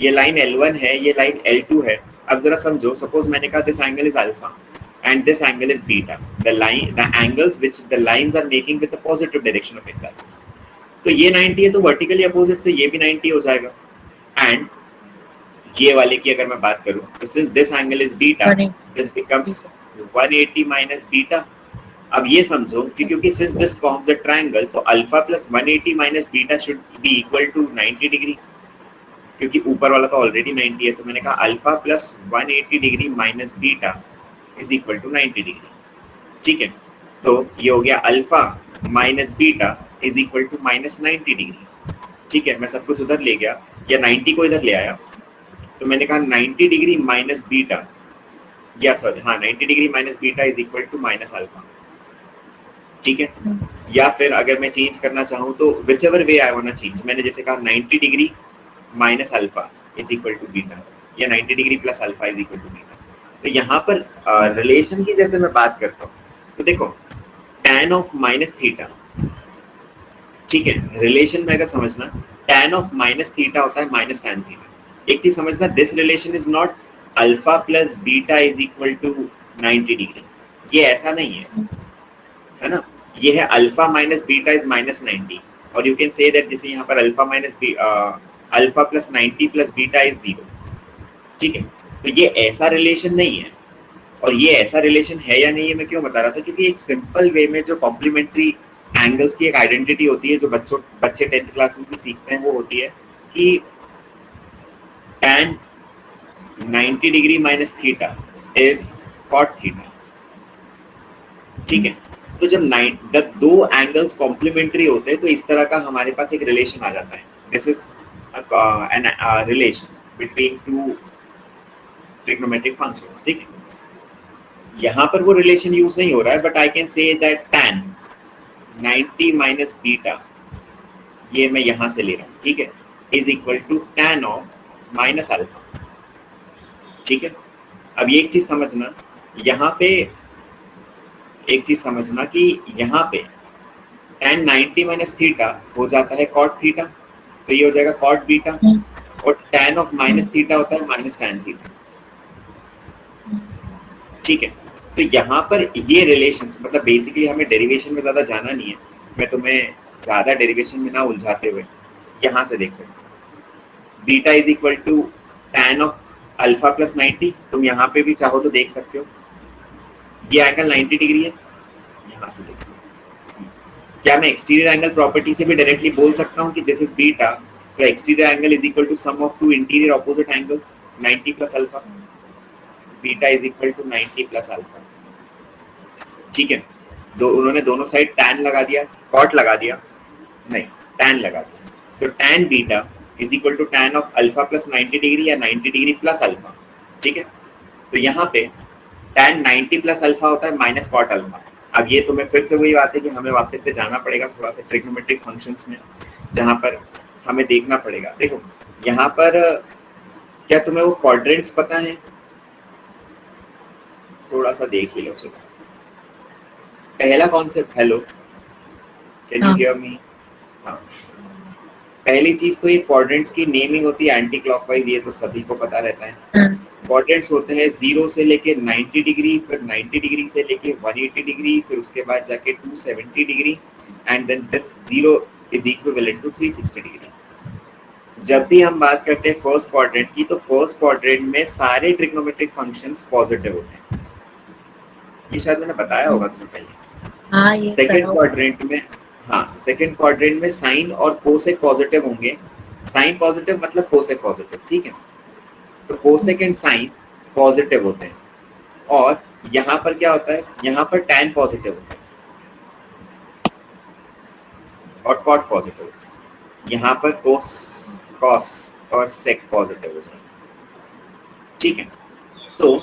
ये लाइन L1 है, ये लाइन L2 है। अब जरा समझो, सपोज मैंने कहा this angle is alpha and this angle is beta, the angles which the lines are making with the positive direction of x-axis। तो ये 90 है तो वर्टिकली अपोजिट से ये भी 90 हो जाएगा। एंड ये वाले की अगर मैं बात करूं तो since this angle is beta, this becomes 180 minus beta. अब ये समझो कि क्योंकि since this forms a triangle तो alpha plus 180 minus beta should be equal to 90 degree, क्योंकि ऊपर वाला तो ऑलरेडी 90 है। तो मैंने कहा alpha plus 180 degree minus beta is equal to 90 degree, ठीक है। तो ये हो गया alpha minus beta is equal to minus 90 degree, ठीक है। मैं सब कुछ उधर ले गया या 90 को इधर ले आया, तो मैंने कहा 90 डिग्री माइनस बीटा, या सॉरी हाँ 90 degree minus beta is equal to minus alpha, ठीक है। या फिर अगर मैं चेंज करना चाहूँ तो whichever way I want change, मैंने जैसे कहा 90 degree minus alpha is equal to beta, या 90 degree plus alpha is equal to beta. तो यहाँ पर रिलेशन की जैसे मैं बात करता हूँ तो देखो tan ऑफ माइनस थीटा, ठीक है। रिलेशन में अगर समझना tan ऑफ माइनस थीटा होता है माइनस tan थीटा। एक चीज समझना, this relation is not alpha plus beta is equal to 90 degree, ये ऐसा नहीं है ना। ये है alpha minus beta is minus 90, और यू कैन से दैट जैसे यहाँ पर alpha minus alpha plus 90 plus beta is 0, ठीक है। तो ये ऐसा रिलेशन नहीं है, और ये ऐसा रिलेशन है या नहीं है मैं क्यों बता रहा था, क्योंकि एक सिंपल वे में जो कॉम्प्लीमेंट्री एंगल्स की एक आइडेंटिटी होती है जो बच्चे 10th क्लास में भी सीखते हैं, वो होती है कि tan 90 degree minus theta is cot theta, ठीक है। तो जब दो एंगल्स कॉम्प्लीमेंट्री होते हैं तो इस तरह का हमारे पास एक रिलेशन आ जाता है। This is N relation between two trigonometric functions, ठीक है। यहाँ पर वो रिलेशन यूज नहीं हो रहा है, but I can say that tan 90 minus beta, ये मैं यहाँ से ले रहा हूँ, ठीक है, is equal to tan of minus alpha, ठीक है। अब ये एक चीज समझना, यहाँ पे एक चीज समझना कि यहाँ पे tan 90 माइनस थीटा हो जाता है cot थीटा, तो ये हो जाएगा cot बीटा, और tan ऑफ माइनस थीटा होता है माइनस tan थीटा, ठीक है। तो यहाँ पर ये रिलेशंस, मतलब बेसिकली हमें डेरिवेशन में ज्यादा जाना नहीं है, मैं तुम्हें ज्यादा डेरिवेशन में ना उलझाते हुए यहाँ से देख सकते हो। Beta is equal to tan of alpha plus 90, तुम यहाँ पे भी चाहो तो देख सकते हो, ये एंगल 90 डिग्री है, यहाँ से देखो। क्या मैं एक्सटीरियर एंगल प्रॉपर्टी से भी डायरेक्टली बोल सकता हूँ कि दिस इज बीटा, तो exterior angle is equal to sum of two interior opposite angles 90 plus alpha, beta is equal to 90 plus alpha. ठीक है, उन्होंने दोनों साइड tan लगा दिया, cot लगा दिया, नहीं tan लगा दिया, तो tan beta is equal to tan of alpha plus 90 degree या 90 डिग्री प्लस अल्फा। ठीक है, तो यहाँ पे tan 90 प्लस अल्फा होता है माइनस कॉट अल्फा। अब ये तुम्हें फिर से वही बात है कि हमें वापस से जाना पड़ेगा थोड़ा सा ट्रिग्नोमेट्रिक फंक्शंस में, जहाँ पर हमें देखना पड़ेगा। देखो यहाँ पर क्या तुम्हें वो क्वाड्रेंट्स पता है? थोड़ा सा देख ही लो। चलो पहला concept, hello can you hear me? हाँ, पहली चीज तो ये क्वाड्रेंट्स की नेमिंग होती है एंटी क्लॉकवाइज, ये तो सभी को पता रहता है। क्वाड्रेंट्स होते हैं 0 से लेके 90 डिग्री, फिर 90 डिग्री से लेके 180 डिग्री, फिर उसके बाद जाके 270 degree, and then this 0 is equivalent to 360 degree. जब भी हम बात करते हैं फर्स्ट क्वाड्रेंट की, तो फर्स्ट क्वाड्रेंट में सारे ट्रिग्नोमेट्रिक फंक्शंस पॉजिटिव होते हैं, ये शायद मैंने बताया होगा तुम्हें पहले। सेकंड क्वाड्रेंट में, हाँ सेकंड क्वाड्रेंट में साइन और कोसेक पॉजिटिव होंगे, साइन पॉजिटिव मतलब कोसेक पॉजिटिव, ठीक है, तो कोसेक एंड साइन पॉजिटिव होते हैं। और यहाँ पर क्या होता है, यहाँ पर tan पॉजिटिव होता है और cot पॉजिटिव होता है, यहाँ पर cos और sec पॉजिटिव हो जाएगा। ठीक है, तो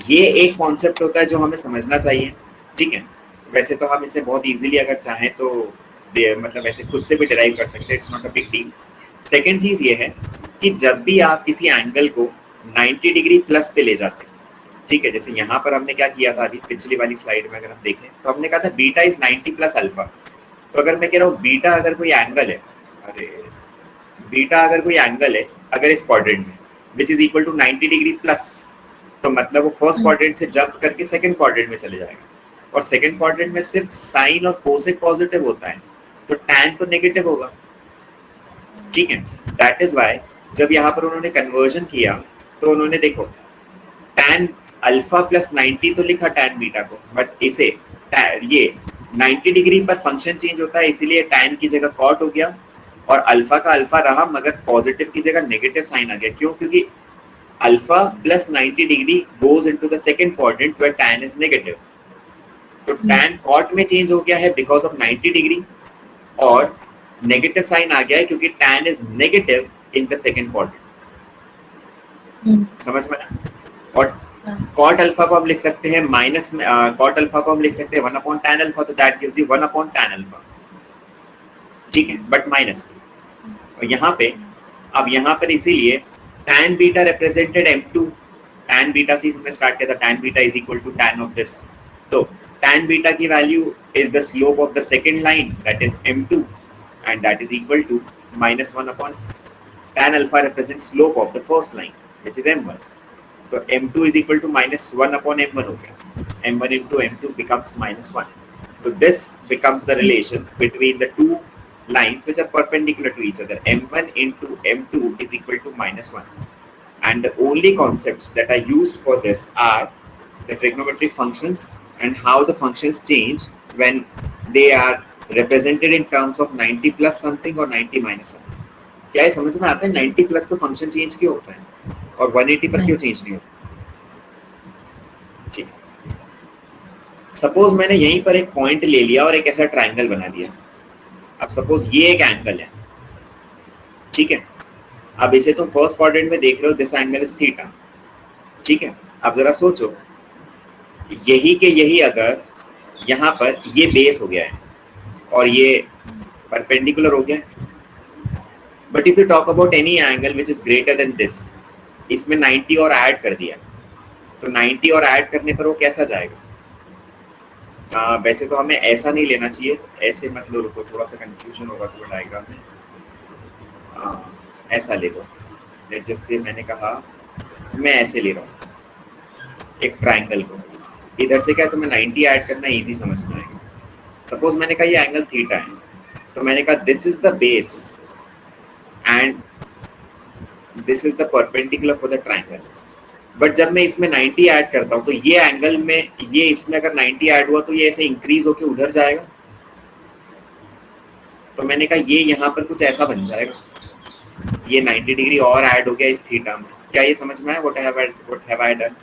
ये एक कॉन्सेप्ट होता है जो हमें समझना चाहिए। ठीक है, वैसे तो हम इसे बहुत इजीली अगर चाहें तो मतलब ऐसे खुद से भी डिराइव कर सकते हैं, it's not a big deal. Second चीज ये है कि जब भी आप किसी एंगल को 90 डिग्री प्लस पे ले जाते हैं, ठीक है, जैसे यहाँ पर हमने क्या किया था अभी पिछली वाली स्लाइड में अगर हम देखें तो हमने कहा था बीटा इज 90 प्लस अल्फा। तो अगर मैं कह रहा हूँ बीटा अगर कोई एंगल है, अरे बीटा अगर कोई एंगल है अगर इस क्वाड्रेंट में which is equal to 90 degree plus, तो मतलब वो फर्स्ट क्वाड्रेंट से जंप करके सेकंड क्वाड्रेंट में चले जाएगा, और सेकंड क्वाड्रेंट में सिर्फ साइन और कोसेक पॉजिटिव होता है, तो tan तो नेगेटिव होगा। ठीक है, दैट इज व्हाई जब यहाँ पर उन्होंने कन्वर्जन किया तो उन्होंने देखो tan अल्फा प्लस 90 तो लिखा tan बीटा को, बट इसे ये 90 डिग्री पर फंक्शन चेंज होता है, इसीलिए tan की जगह cot हो गया और अल्फा का अल्फा रहा मगर पॉजिटिव की जगह नेगेटिव साइन आ गया। क्यों? क्योंकि alpha plus 90 degree goes into the second quadrant where tan is negative, तो tan cot में चेंज हो गया है बिकॉज ऑफ 90 डिग्री, और नेगेटिव साइन आ गया है क्योंकि tan is negative in the second quadrant. समझ में? और cot अल्फा को हम लिख सकते हैं माइनस में, cot अल्फा को हम लिख सकते हैं 1 अपॉन tan अल्फा, तो that gives you 1 upon tan alpha. ठीक है, बट माइनस में। और यहाँ पे अब यहाँ पर इसीलिए tan beta represented m2, tan beta से हमने स्टार्ट किया था, tan beta is equal to tan of this, तो tan बीटा की value is the slope of the second line that is m2 and that is equal to minus 1 upon tan alpha represents slope of the first line which is m1, तो m2 is equal to minus 1 upon m1 हो गया, m1 into m2 becomes minus 1, so this becomes the relation between the two lines which are perpendicular to each other, m1 into m2 is equal to minus 1, and the only concepts that are used for this are the trigonometric functions and how the functions change when they are represented in terms of 90 plus something or 90 minus something। क्या ये समझ में आता है 90 प्लस पे फंक्शन चेंज क्यों होता है और 180 पर क्यों चेंज नहीं होता? ठीक, सपोज मैंने यहीं पर एक पॉइंट ले लिया और एक ऐसा ट्रायंगल बना दिया। अब सपोज ये एक एंगल है, ठीक है, अब इसे तुम फर्स्ट क्वाड्रेंट में देख रहे हो, दिस एंगल इज थीटा। ठीक है, अब जरा सोचो यही के यही अगर यहाँ पर ये बेस हो गया है और ये परपेंडिकुलर हो गया, but if you talk about any angle which is greater than this, इसमें 90 और ऐड कर दिया, तो 90 और ऐड करने पर वो कैसा जाएगा? वैसे तो हमें ऐसा नहीं लेना चाहिए, ऐसे मत लो, रुको थोड़ा सा कंफ्यूजन होगा तुम्हें डायग्राम में, ऐसा ले लो, जैसे मैंने कहा मैं ऐसे ले रहा हूँ एक ट्राइंगल को, इधर से क्या तुम्हें 90 ऐड करना इजी समझ में आएगा। सपोज मैंने कहा ये एंगल थीटा है, तो मैंने कहा this is the base and this is the perpendicular for the triangle, but जब मैं इसमें 90 ऐड करता हूँ तो ये एंगल में, ये इसमें अगर 90 ऐड हुआ तो ये ऐसे इंक्रीज होके उधर जाएगा। तो मैंने कहा ये यहाँ पर कुछ ऐसा बन जाएगा, ये 90 डिग्री और ऐड हो गया इस थीटा में। क्या ये समझ में आया व्हाट हैव आई डन?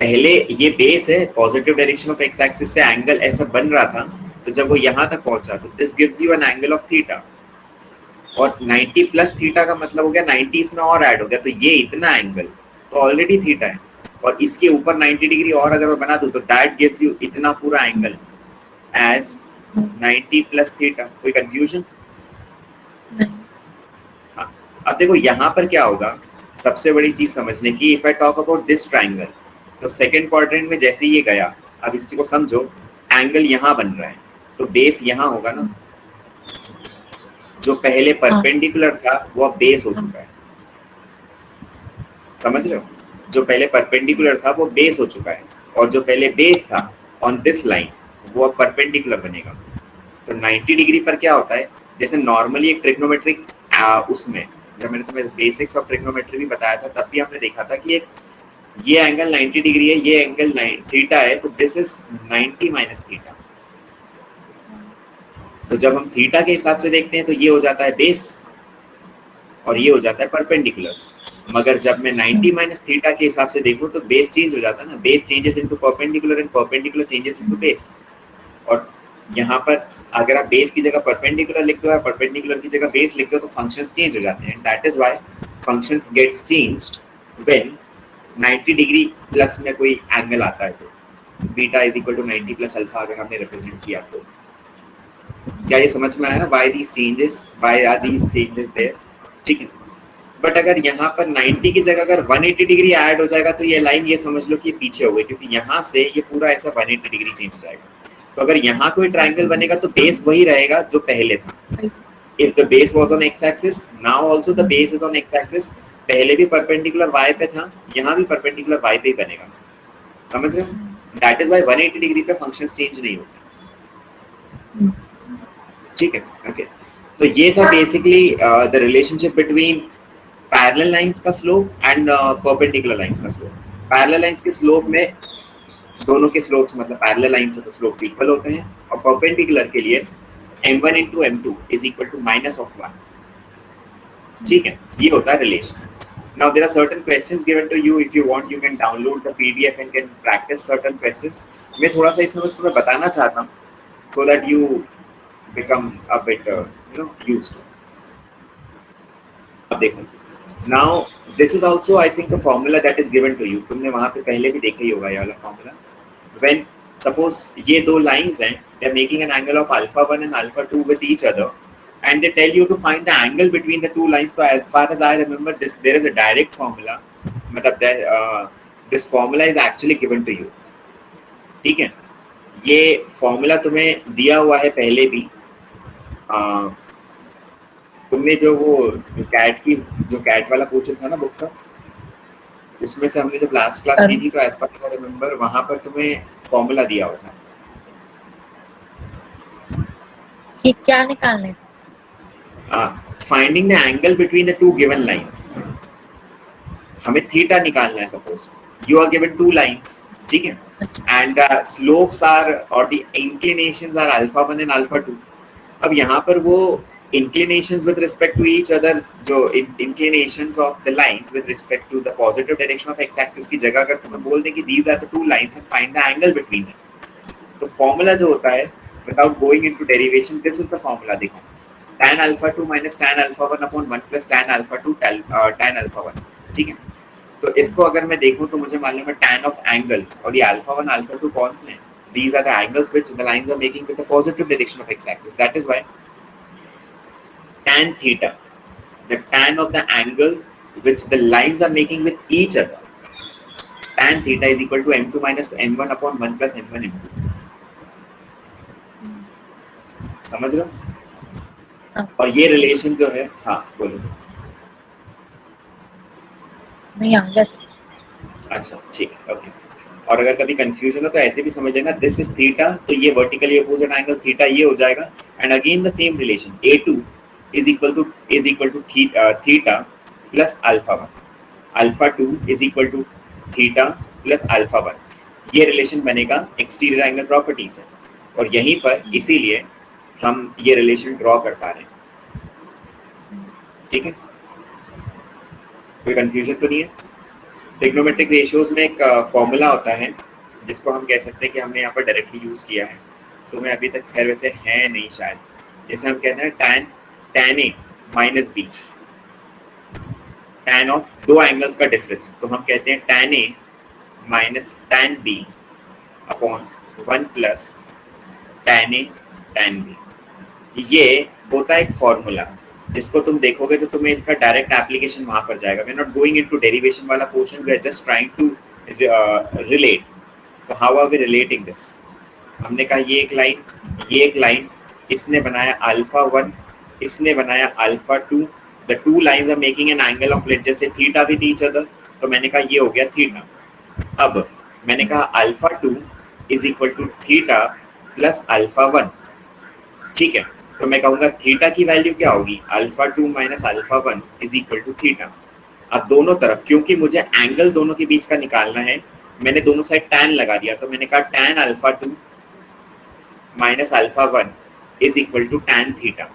पहले ये बेस है, positive direction of X axis से एंगल ऐसा बन रहा था, तो जब वो यहाँ तक पहुंचा तो this gives you N angle of theta, और 90 प्लस थीटा का मतलब हो गया 90 इसमें और ऐड हो गया, तो ये इतना एंगल तो ऑलरेडी थीटा है, और इसके ऊपर 90 डिग्री और अगर मैं बना दूं तो दैट गिव्स यू इतना पूरा एंगल एज 90 प्लस थीटा। कोई कंफ्यूजन? हाँ, अब देखो यहाँ पर क्या होगा, सबसे बड़ी चीज समझने की, if I talk about this triangle, तो सेकंड क्वाड्रेंट में जैसे ये गया, अब इसी को समझो, एंगल यहाँ बन रहा है, तो बेस यहाँ होगा ना, जो पहले परपेंडिकुलर था वो अब बेस हो चुका है, समझ रहे हो? जो पहले परपेंडिकुलर था वो बेस हो चुका है, और जो पहले बेस था ऑन दिस लाइन वो अब परपेंडिकुलर बनेगा। तो 90 डिग्री पर क्या होता है, जैसे नॉर्मली एक ट्रिग्नोमेट्रिक उसमें जब मैंने तुम्हें बेसिक्स ऑफ ट्रिग्नोमेट्री भी बताया था, तब भी हमने देखा था कि एक ये एंगल 90 डिग्री है, ये एंगल थीटा है, तो दिस इज 90 माइनस थीटा। तो जब हम थीटा के हिसाब से देखते हैं तो ये हो जाता है बेस और ये हो जाता है परपेंडिकुलर, मगर जब मैं 90 माइनस थीटा के हिसाब से देखूं तो बेस चेंज हो जाता है ना, base changes into perpendicular and perpendicular changes into base. और यहाँ पर अगर आप बेस की जगह परपेंडिकुलर लिख दो या परपेंडिकुलर की जगह बेस लिख दो तो फंक्शंस चेंज हो जाते हैं, and that is why functions gets changed when 90 degree plus में कोई एंगल आता है, तो beta is equal to 90 plus alpha अगर हमने रिप्रेजेंट किया तो। क्या ये समझ में आया? Why these changes, why are these changes there? ठीक है। बट अगर यहाँ पर 90 की जगह अगर 180 डिग्री ऐड हो जाएगा तो ये लाइन ये समझ लो कि पीछे हो गई, क्योंकि यहाँ से ये पूरा ऐसा 180 डिग्री चेंज हो जाएगा। तो अगर यहाँ कोई ट्राइंगल बनेगा तो बेस वही रहेगा जो पहले था। If the base was on x-axis, now also the base is on x-axis. पहले भी परपेंडिकुलर y पे था, यहाँ भी परपेंडिकुलर y पे ही बनेगा, समझ रहे हो? That is why 180 डिग्री पे फंक्शंस चेंज नहीं होते। ठीक है, ओके। तो ये था basically the relationship between parallel lines का स्लोप एंड परपेंडिकुलर लाइंस का स्लोप। पैरेलल लाइंस के स्लोप में दोनों के स्लोप्स मतलब पैरेलल लाइन से तो स्लोप्स इक्वल होते हैं, और परपेंडिकुलर के लिए m1 into m2 is equal to minus of 1। ठीक है, ये होता है relation. Now there are certain questions given to you. If you want, you can download the PDF and can practice certain questions. मैं थोड़ा सा इसमें तुम्हें बताना चाहता हूँ, so that you become a bit used to। अब देखो, now this is also I think a formula that is given to you। तुमने वहाँ पे पहले भी देखा ही होगा ये वाला formula। When suppose ये दो lines हैं, they are making an angle of alpha 1 and alpha 2 with each other, and they tell you to find the angle between the two lines। So as far as I remember, there is a direct formula, मतलब this formula is actually given to you। ठीक है, ये formula तुम्हें दिया हुआ है पहले भी। तुमने जो वो कैट वाला क्वेश्चन था ना बुक का, उसमें से हमने जब लास्ट क्लास की थी तो as far as I remember वहां पर तुम्हें फॉर्मूला दिया हुआ था कि क्या निकालने, finding the angle between the two given lines. हमें थीटा निकालना है, suppose you are given two lines, ठीक है, एंड द स्लोप्स आर और the inclinations are alpha 1 and alpha 2। अब यहाँ पर वो inclinations with respect to each other, जो inclinations of the lines with respect to the positive direction of x-axis की जगह अगर तुम्हें बोल दें कि these are the two lines and find the angle between them, तो formula जो होता है without going into derivation, this is the formula। देखो, tan alpha 2 minus tan alpha 1 upon 1 plus tan alpha 2 tan alpha 1। ठीक है, तो इसको अगर मैं देखूं तो मुझे मालूम है tan of angles, और ये alpha 1 alpha 2 कौन से हैं? These are the angles which the lines are making with the positive direction of x-axis। That is why tan theta, the tan of the angle which the lines are making with each other, tan theta is equal to m2 minus m1 upon 1 plus m1 m2। समझ रहे हो? और ये रिलेशन जो है, हाँ बोलो। नहीं आगे। अच्छा ठीक है, ओके। और अगर कभी कंफ्यूजन हो तो ऐसे भी समझ लेना, दिस इज थीटा, तो ये वर्टिकली अपोजिट एंगल थीटा ये हो जाएगा, and again the same relation a2 is equal to theta plus alpha 1, alpha 2 is equal to theta plus alpha 1। ये रिलेशन बनेगा एक्सटीरियर एंगल प्रॉपर्टी से, और यहीं पर इसीलिए हम ये रिलेशन ड्रॉ कर पा रहे हैं। ठीक है, कोई कंफ्यूजन तो नहीं है? ट्रिग्नोमेट्रिक रेशियोज में एक फॉर्मूला होता है जिसको हम कह सकते हैं कि हमने यहाँ पर डायरेक्टली यूज किया है, तो मैं अभी तक खैर वैसे है नहीं शायद। जैसे हम कहते हैं tan A minus B, tan of दो एंगल्स का डिफरेंस, तो हम कहते हैं tan A minus tan B upon 1 plus tan A tan B. ये होता है एक फॉर्मूला जिसको तुम देखोगे तो तुम्हें इसका डायरेक्ट एप्लीकेशन वहां पर जाएगा। We are not going into derivation वाला portion, we are just trying to relate. तो how are we relating this? हमने कहा ये एक लाइन, इसने बनाया अल्फा 1, इसने बनाया alpha 2, the two lines are making an angle of let जैसे थीटा विद ईच अदर, तो मैंने कहा ये हो गया थीटा। अब मैंने कहा alpha 2 is equal to theta plus alpha 1। ठीक है, तो मैं कहूंगा थीटा की वैल्यू क्या होगी? Alpha 2 minus alpha 1 is equal to theta. अब दोनों तरफ, क्योंकि मुझे एंगल दोनों के बीच का निकालना है, मैंने दोनों साइड tan लगा दिया, तो मैंने कहा tan alpha 2 minus alpha 1 is equal to tan theta.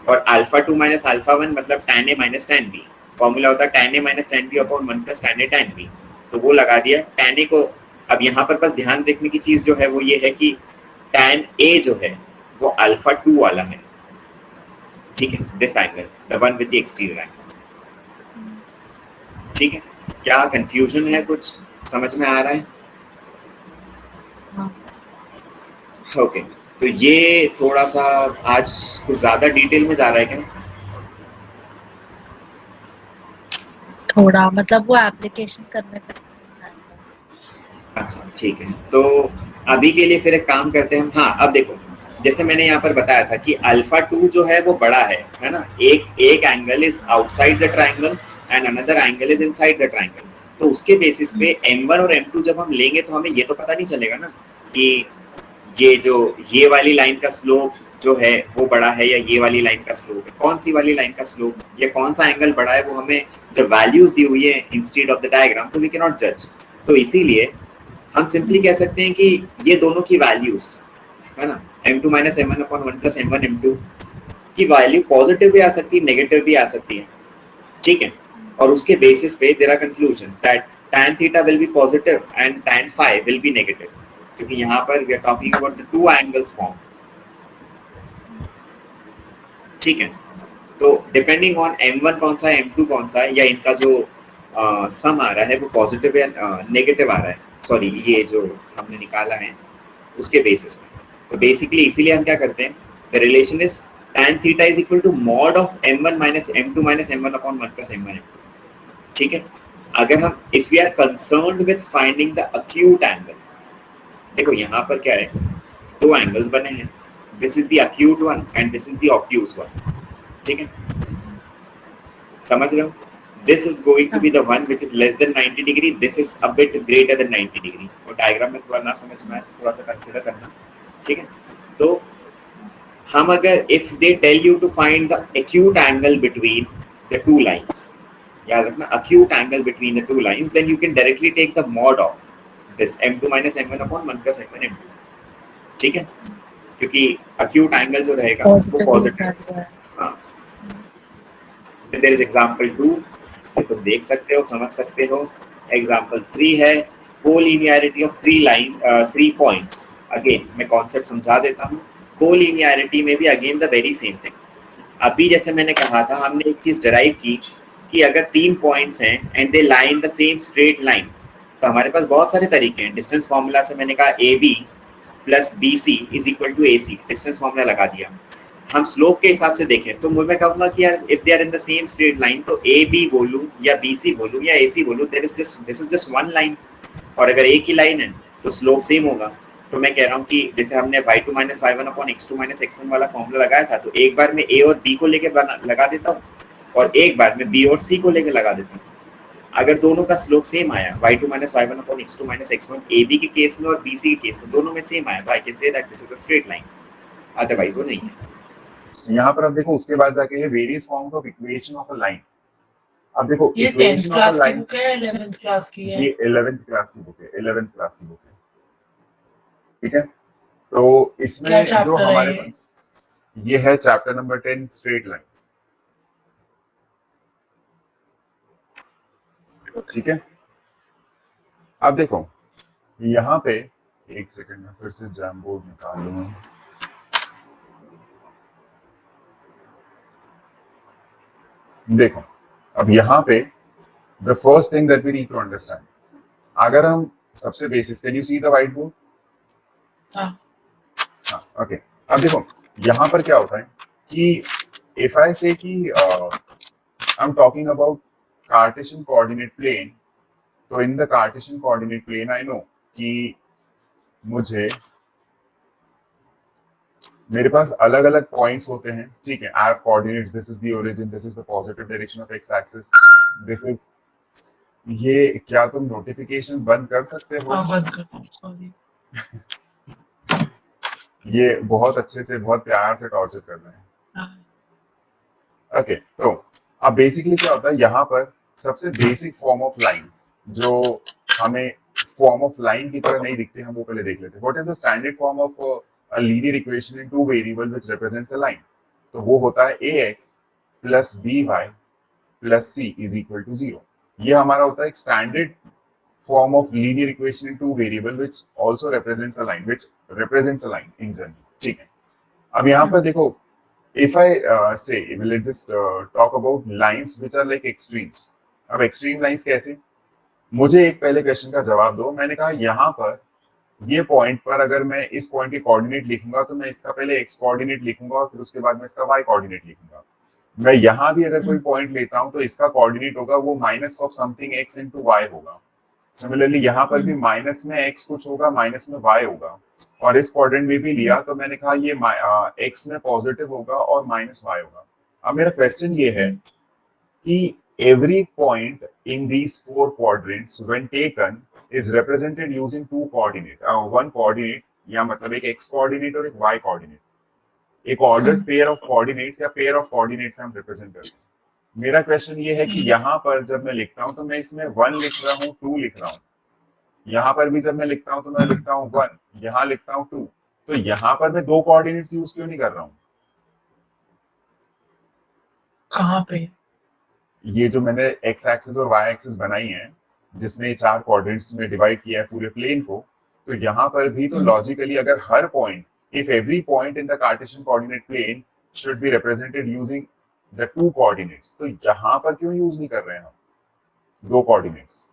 और अल्फा 2 माइनस अल्फा 1 मतलब tan a minus tan b। Formula होता है tan a minus tan b upon 1 plus tan a tan b, तो वो लगा दिया tan a को। अब यहाँ पर बस ध्यान रखने की चीज जो है वो ये है कि tan a जो है वो अल्फा 2 वाला है। ठीक है, this angle, the one with the exterior angle. ठीक है, क्या कंफ्यूजन है? कुछ समझ में आ रहा है? ओके, तो ये थोड़ा सा आज कुछ ज्यादा डिटेल में जा रहा है क्या? थोड़ा मतलब वो एप्लीकेशन करने पे। अच्छा ठीक है, तो अभी के लिए फिर एक काम करते हैं हम। हाँ, अब देखो, जैसे मैंने यहाँ पर बताया था कि अल्फा 2 जो है वो बड़ा है ना? एक angle is outside the triangle and another angle is inside the triangle. तो उसके बेसिस पे m1 और m2 जब हम लेंगे तो हमें ये तो पता नहीं चलेगा ना कि ये वाली लाइन का स्लोप जो है वो बड़ा है या ये वाली लाइन का स्लोप है। कौन सी वाली लाइन का स्लोप या कौन सा एंगल बड़ा है वो हमें जब वैल्यूज दी हुई है इंस्टेड ऑफ द डायग्राम, तो वी कैन नॉट जज। तो इसीलिए हम सिंपली कह सकते हैं कि ये दोनों की वैल्यूज है ना, m2 minus m1 upon 1 plus m1 m2 की वैल्यू पॉजिटिव भी आ सकती है, नेगेटिव भी आ सकती है। ठीक है, और उसके बेसिस पे there are conclusions that tan theta will be positive and tan phi will be negative, क्योंकि यहाँ पर we are talking about the two angles form. ठीक है, तो डिपेंडिंग ऑन m1 कौन सा है, m2 कौन सा है, या इनका जो सम आ रहा है वो पॉजिटिव या नेगेटिव आ रहा है, सॉरी ये जो हमने निकाला है उसके बेसिस पे। तो बेसिकली इसीलिए हम क्या करते हैं, the relation is tan theta is equal to mod of m1 minus m2 minus m1 upon 1 plus m1 m2। ठीक है, अगर हम if we are concerned with finding the acute angle, देखो यहाँ पर क्या है, दो एंगल्स बने हैं, this is the acute one and this is the obtuse one. ठीक है, समझ रहे हो? This is going to be the one which is less than 90 degree. This is a bit greater than 90 degree. और डायग्राम में थोड़ा ना समझ में आए थोड़ा सा कंसीडर करना। ठीक है, तो हम अगर if they tell you to find the acute angle between the two lines, याद रखना acute angle between the two lines, then you can directly take the mod of this m2 minus m1 upon 1 plus m1 m2। ठीक है, क्योंकि acute angle जो रहेगा वो पॉजिटिव। हाँ, there is example 2, तो देख सकते हो, समझ सकते हो। एग्जाम्पल 3 है collinearity of three points. Again मैं कॉन्सेप्ट समझा देता हूँ। कोलिनियरिटी में भी again the very same thing. अभी जैसे मैंने कहा था, हमने एक चीज डिराइव की कि अगर 3 पॉइंट्स हैं and they lie in the same straight line, तो हमारे पास बहुत सारे तरीके हैं। डिस्टेंस फॉर्मूला से मैंने कहा AB plus BC is equal to AC, distance formula लगा दिया। हम स्लोप के हिसाब से देखें तो मैं कहूंगा कि यार if they are in the same straight line, तो AB बोलूं या BC बोलूं या AC बोलूं, this is just one line. और अगर एक ही लाइन है तो स्लोप सेम होगा। तो मैं कह रहा हूँ कि जैसे हमने y2 minus y1 upon x2 minus x1 वाला फॉर्मूला लगाया था, तो एक बार में A और B को लेके लगा देता हूँ और एक बार में B और C को लेके लगा देता हूँ। अगर दोनों का स्लोप सेम आया, y2 minus y1 upon x2 minus x1 AB के केस में और BC के केस में, दोनों में सेम आया, तो I can say that this is a straight line, otherwise वो नहीं है। यहाँ पर अब देखो उसके बाद जाके various forms of equation of a line, अब देखो ये 10th equation of a class की लाइन, बुक है 11th क्लास की है? ये 11th क्लास की बुक है, 11th क्लास की बुक है, ठीक है। तो क्या इसमें जो चैप्टर है हमारे ये? पास ये है चैप्टर नंबर 10 स्ट्रेट लाइंस, ठीक है। अब देखो यहाँ पे, एक सेकंड में फिर से जैम बोर्ड निकाल लूँ। देखो अब यहाँ पे the first thing that we need to understand, अगर हम सबसे basic, can you see the whiteboard? हाँ, हाँ, ओके। अब देखो यहाँ पर क्या होता है कि इफ आई से कि I am talking about Cartesian coordinate plane, तो in the Cartesian coordinate plane I know कि मुझे, मेरे पास अलग अलग पॉइंट्स होते हैं, ठीक है। I have coordinates, this is the origin, this is the positive direction of X axis, this is, ये क्या तुम नोटिफिकेशन बंद कर सकते हो? हाँ बंद कर दो, सॉरी। ये बहुत अच्छे से, बहुत प्यार से टॉर्चर कर रहे हैं। हाँ, ओके, तो अब बेसिकली क्या होता है यहाँ पर, सबसे बेसिक फॉर्म ऑफ लाइंस जो हमें फॉर्म ऑफ लाइन की तरह नहीं दिखते, हम वो पहले देख लेते हैं। What is the standard form of a linear equation in two variable which represents a line? तो वो होता है ax plus by plus c is equal to 0। ये हमारा होता है एक standard form of linear equation in two variable which also represents a line, which represents a line in general, ठीक है। अब यहाँ पर देखो, if I say, let's just talk about lines which are like extremes। अब extreme lines कैसे? मुझे एक पहले क्वेश्चन का जवाब दो। मैंने कहा यहाँ पर ये पॉइंट पर अगर मैं इस पॉइंट के कोऑर्डिनेट लिखूंगा तो मैं इसका पहले एक्स कोऑर्डिनेट लिखूंगा और फिर उसके बाद मैं इसका वाई कोऑर्डिनेट लिखूंगा। मैं यहाँ भी अगर कोई पॉइंट लेता हूँ तो इसका कोऑर्डिनेट होगा वो minus of something x into y होगा। सिमिलरली यहाँ पर भी माइनस में एक्स कुछ होगा, माइनस में वाई होगा। और इस क्वाड्रेंट में भी लिया तो मैंने कहा ये एक्स में पॉजिटिव होगा और माइनस वाई होगा। अब मेरा क्वेश्चन ये है कि every point in these four quadrants when taken is represented using two coordinate, one coordinate, या मतलब एक x coordinate और एक y coordinate, एक ordered pair of coordinates या pair of coordinates हम represent करते हैं। मेरा क्वेश्चन ये है कि यहाँ पर जब मैं लिखता हूँ तो मैं इसमें 1 लिख रहा हूँ, 2 लिख रहा हूँ। यहाँ पर भी जब मैं लिखता हूँ तो मैं लिखता हूँ 1, यहाँ लिखता हूँ 2। तो यहाँ पर मैं दो कोऑर्डिनेट्स यूज क्यों नहीं कर रहा हूँ? कहाँ पे? ये जो मैंने एक्स एक्सिस और वाई एक्सिस बनाई है, जिसने चार क्वाड्रेंट्स में डिवाइड किया है पूरे प्लेन को, तो यहाँ पर भी तो लॉजिकली अगर हर point, if every point in the Cartesian coordinate plane should be represented using the two coordinates, तो यहाँ पर क्यों यूज नहीं कर रहे हैं हम दो कोऑर्डिनेट्स?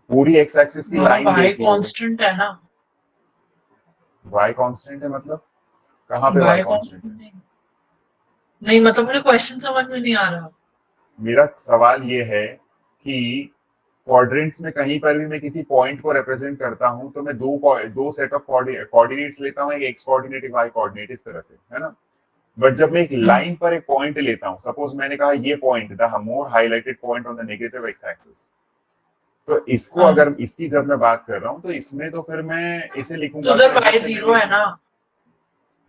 पूरी एक्स एक्सिस की लाइन वाई देख लो। कांस्टेंट है ना? वाई कांस्टेंट है मतलब कहाँ पे वाई वाई कांस्टेंट कांस्टेंट है? नहीं, मतलब मुझे क्वेश्चन समझ में नहीं आ रहा। मेरा सवाल ये है कि क्वाड्रेंट्स में कहीं पर भी मैं किसी पॉइंट को रिप्रेजेंट करता हूं तो मैं दो सेट ऑफ कोऑर्डिनेट्स लेता हूं, एक एक्स कोऑर्डिनेट एक वाई कोऑर्डिनेट, इस तरह से, है ना। बट जब मैं एक लाइन पर एक पॉइंट लेता हूं, सपोज मैंने कहा ये point, the more highlighted point on the negative x axis, तो इसको अगर इसकी जब मैं बात कर रहा हूं तो इसमें तो फिर मैं इसे तो लिखूंगा उधर कि वाई जैसे जीरो है ना?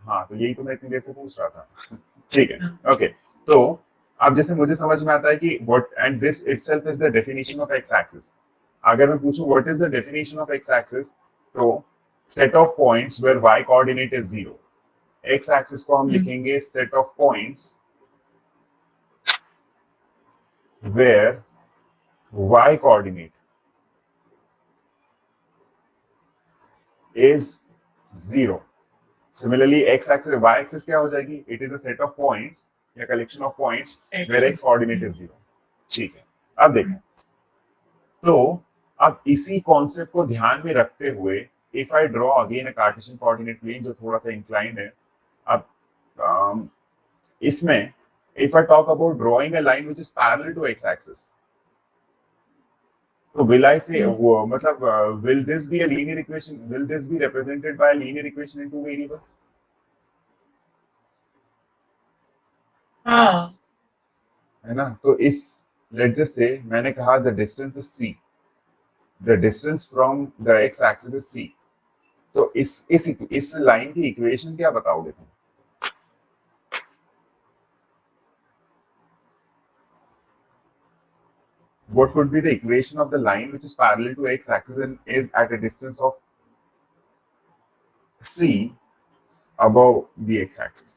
हाँ, तो यही तो मैं इतनी देर से पूछ रहा था। ठीक है, ओके। तो अब जैसे मुझे समझ में आता है कि what and this itself is the definition of X axis. अगर मैं पूछूं what is the definition of X axis, तो set of points where Y coordinate is 0। X axis को हम लिखेंगे set of points where Y coordinate is 0। Similarly X axis, Y axis क्या हो जाएगी? It is a set of points या collection of points where X coordinate is 0। ठीक है, अब देखें, तो अब इसी कॉन्सेप्ट को ध्यान में रखते हुए if I draw again a Cartesian coordinate plane जो थोड़ा सा इंक्लाइंड है, अब इसमें if I talk about drawing a line which is parallel to x axis, तो will I say वो मतलब will this be a linear equation, will this be represented by a linear equation in two variables? हाँ, है ना। तो इस, लेट्स जस्ट से मैंने कहा the distance is c, the distance from the x axis is c, तो इस लाइन की इक्वेशन क्या बताओगे तुम? what could be the equation of the line which is parallel to x axis and is at a distance of c above the x axis?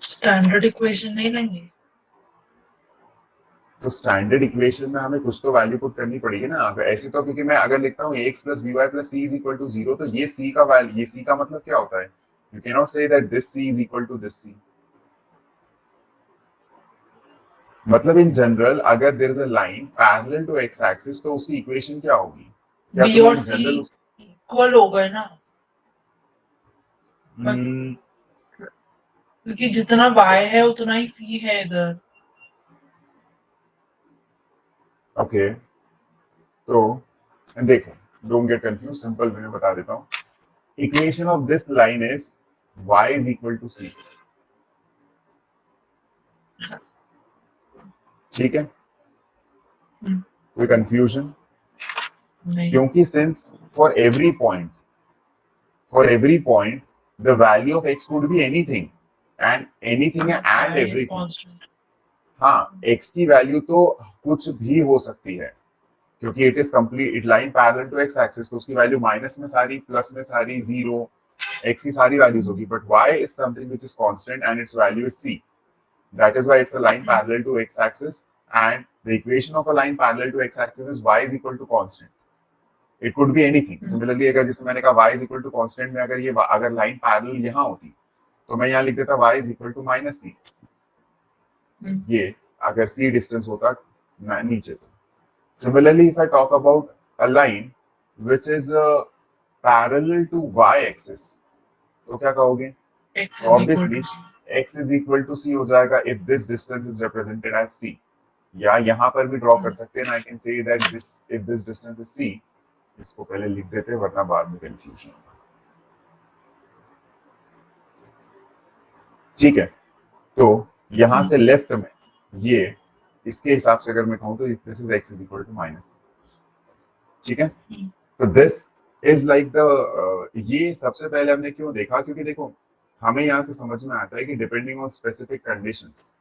Standard equation नहीं लेंगे? तो स्टैंडर्ड इक्वेशन में हमें कुछ तो वैल्यू पुट करनी पड़ेगी ना। अगर ऐसे तो, क्योंकि मैं अगर लिखता हूँ ax plus by plus c is equal to 0, तो ये c का वैल्यू, ये c का मतलब क्या होता है? You cannot say that this c is equal to this c. मतलब इन जनरल अगर there is a line parallel to x axis तो उसकी इक्वेशन क्या होगी? क्या बी तुम और इन सी जनरल इक्वल हो गए ना, क्योंकि जितना y है उतना ही c है इधर। ओके, तो देखो, don't get confuse, simple way में बता देता हूँ। Equation of this line is y is equal to c. ठीक है, कोई कंफ्यूजन? नहीं, क्योंकि since for every point the value of x could be anything and anything and y is everything. constant। हाँ, x की वैल्यू तो कुछ भी हो सकती है क्योंकि it is complete, it line parallel to x axis, तो उसकी वैल्यू माइनस में सारी, प्लस में सारी, जीरो, x की सारी वैल्यूज होगी, but y is something which is constant and it's value is c. That is why it's a line parallel to x axis, and the equation of a line parallel to x axis is y is equal to constant. It could be anything. Similarly, अगर जैसे मैंने कहा y is equal to constant में अगर लाइन पैरेलल यहाँ होती तो मैं यहाँ लिख देता y is equal to minus c. ये अगर c डिस्टेंस होता नीचे तो. Similarly, if I talk about a line which is parallel to y axis, तो क्या कहोगे? x is equal Obviously, to c। x is equal to c हो जाएगा if this distance is represented as c. या यहाँ पर भी ड्रॉ कर सकते हैं, I can say that this, if this distance is c, इसको पहले लिख देते वरना बाद में कंफ्यूजन होगा। ठीक है, तो यहाँ से लेफ्ट में ये इसके हिसाब से अगर मैं कहूँ तो this is x is equal to minus c. ठीक है, तो दिस इज लाइक द, ये सबसे पहले हमने क्यों देखा, क्योंकि देखो हमें यहाँ से समझ में आता है कि depending on specific conditions,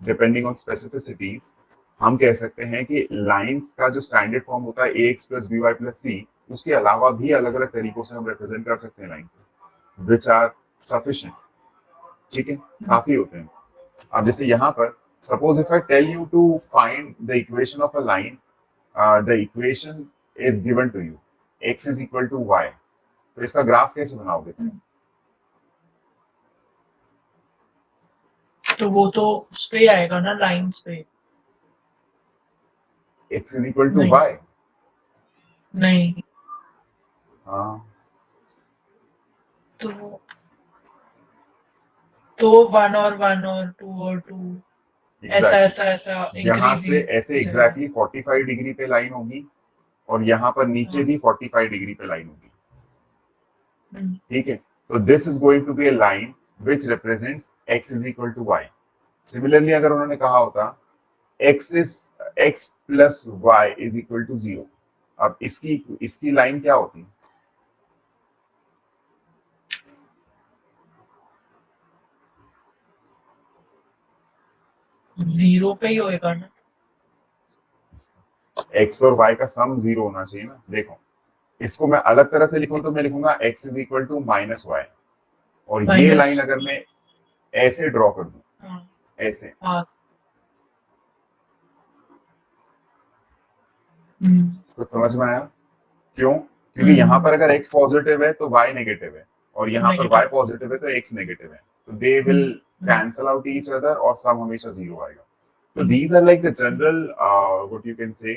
depending on specificities, हम कह सकते हैं कि लाइंस का जो स्टैंडर्ड फॉर्म होता है ax plus by plus c, उसके अलावा भी अलग अलग तरीकों से हम रिप्रेजेंट कर सकते हैं लाइन को, विच आर सफिशिएंट. ठीक है, काफी होते हैं. अब जैसे यहाँ पर suppose if I tell you to find the equation of a line, the equation is given to you, x is equal to y, तो इसका ग्राफ कैसे बनाओगे तुम? तो वो तो उस पे आएगा ना, लाइंस पे। x is equal to नहीं. y. नहीं, हाँ, तो 1 और 1 और 2 और 2 ऐसा exactly. ऐसा ऐसा यहाँ से increasing ऐसे एग्जैक्टली 45 डिग्री पे लाइन होगी और यहाँ पर नीचे भी 45 डिग्री पे लाइन होगी. ठीक है, तो this is going to be a line which represents x is equal to y. Similarly अगर उन्होंने कहा होता x plus y is equal to 0, अब इसकी लाइन क्या होती? जीरो पे ही होएगा ना. x और y का सम 0 होना चाहिए ना. देखो, इसको मैं अलग तरह से लिखूं तो मैं लिखूंगा x is equal to minus y, और ये लाइन अगर मैं ऐसे ड्रॉ कर दूं, ऐसे, तो समझ में आया क्यों? क्योंकि यहाँ पर अगर x पॉजिटिव है तो y नेगेटिव है, और यहाँ पर y पॉजिटिव है तो x नेगेटिव है, तो they will cancel out each other और सम हमेशा 0 आएगा. तो these are like the general what you can say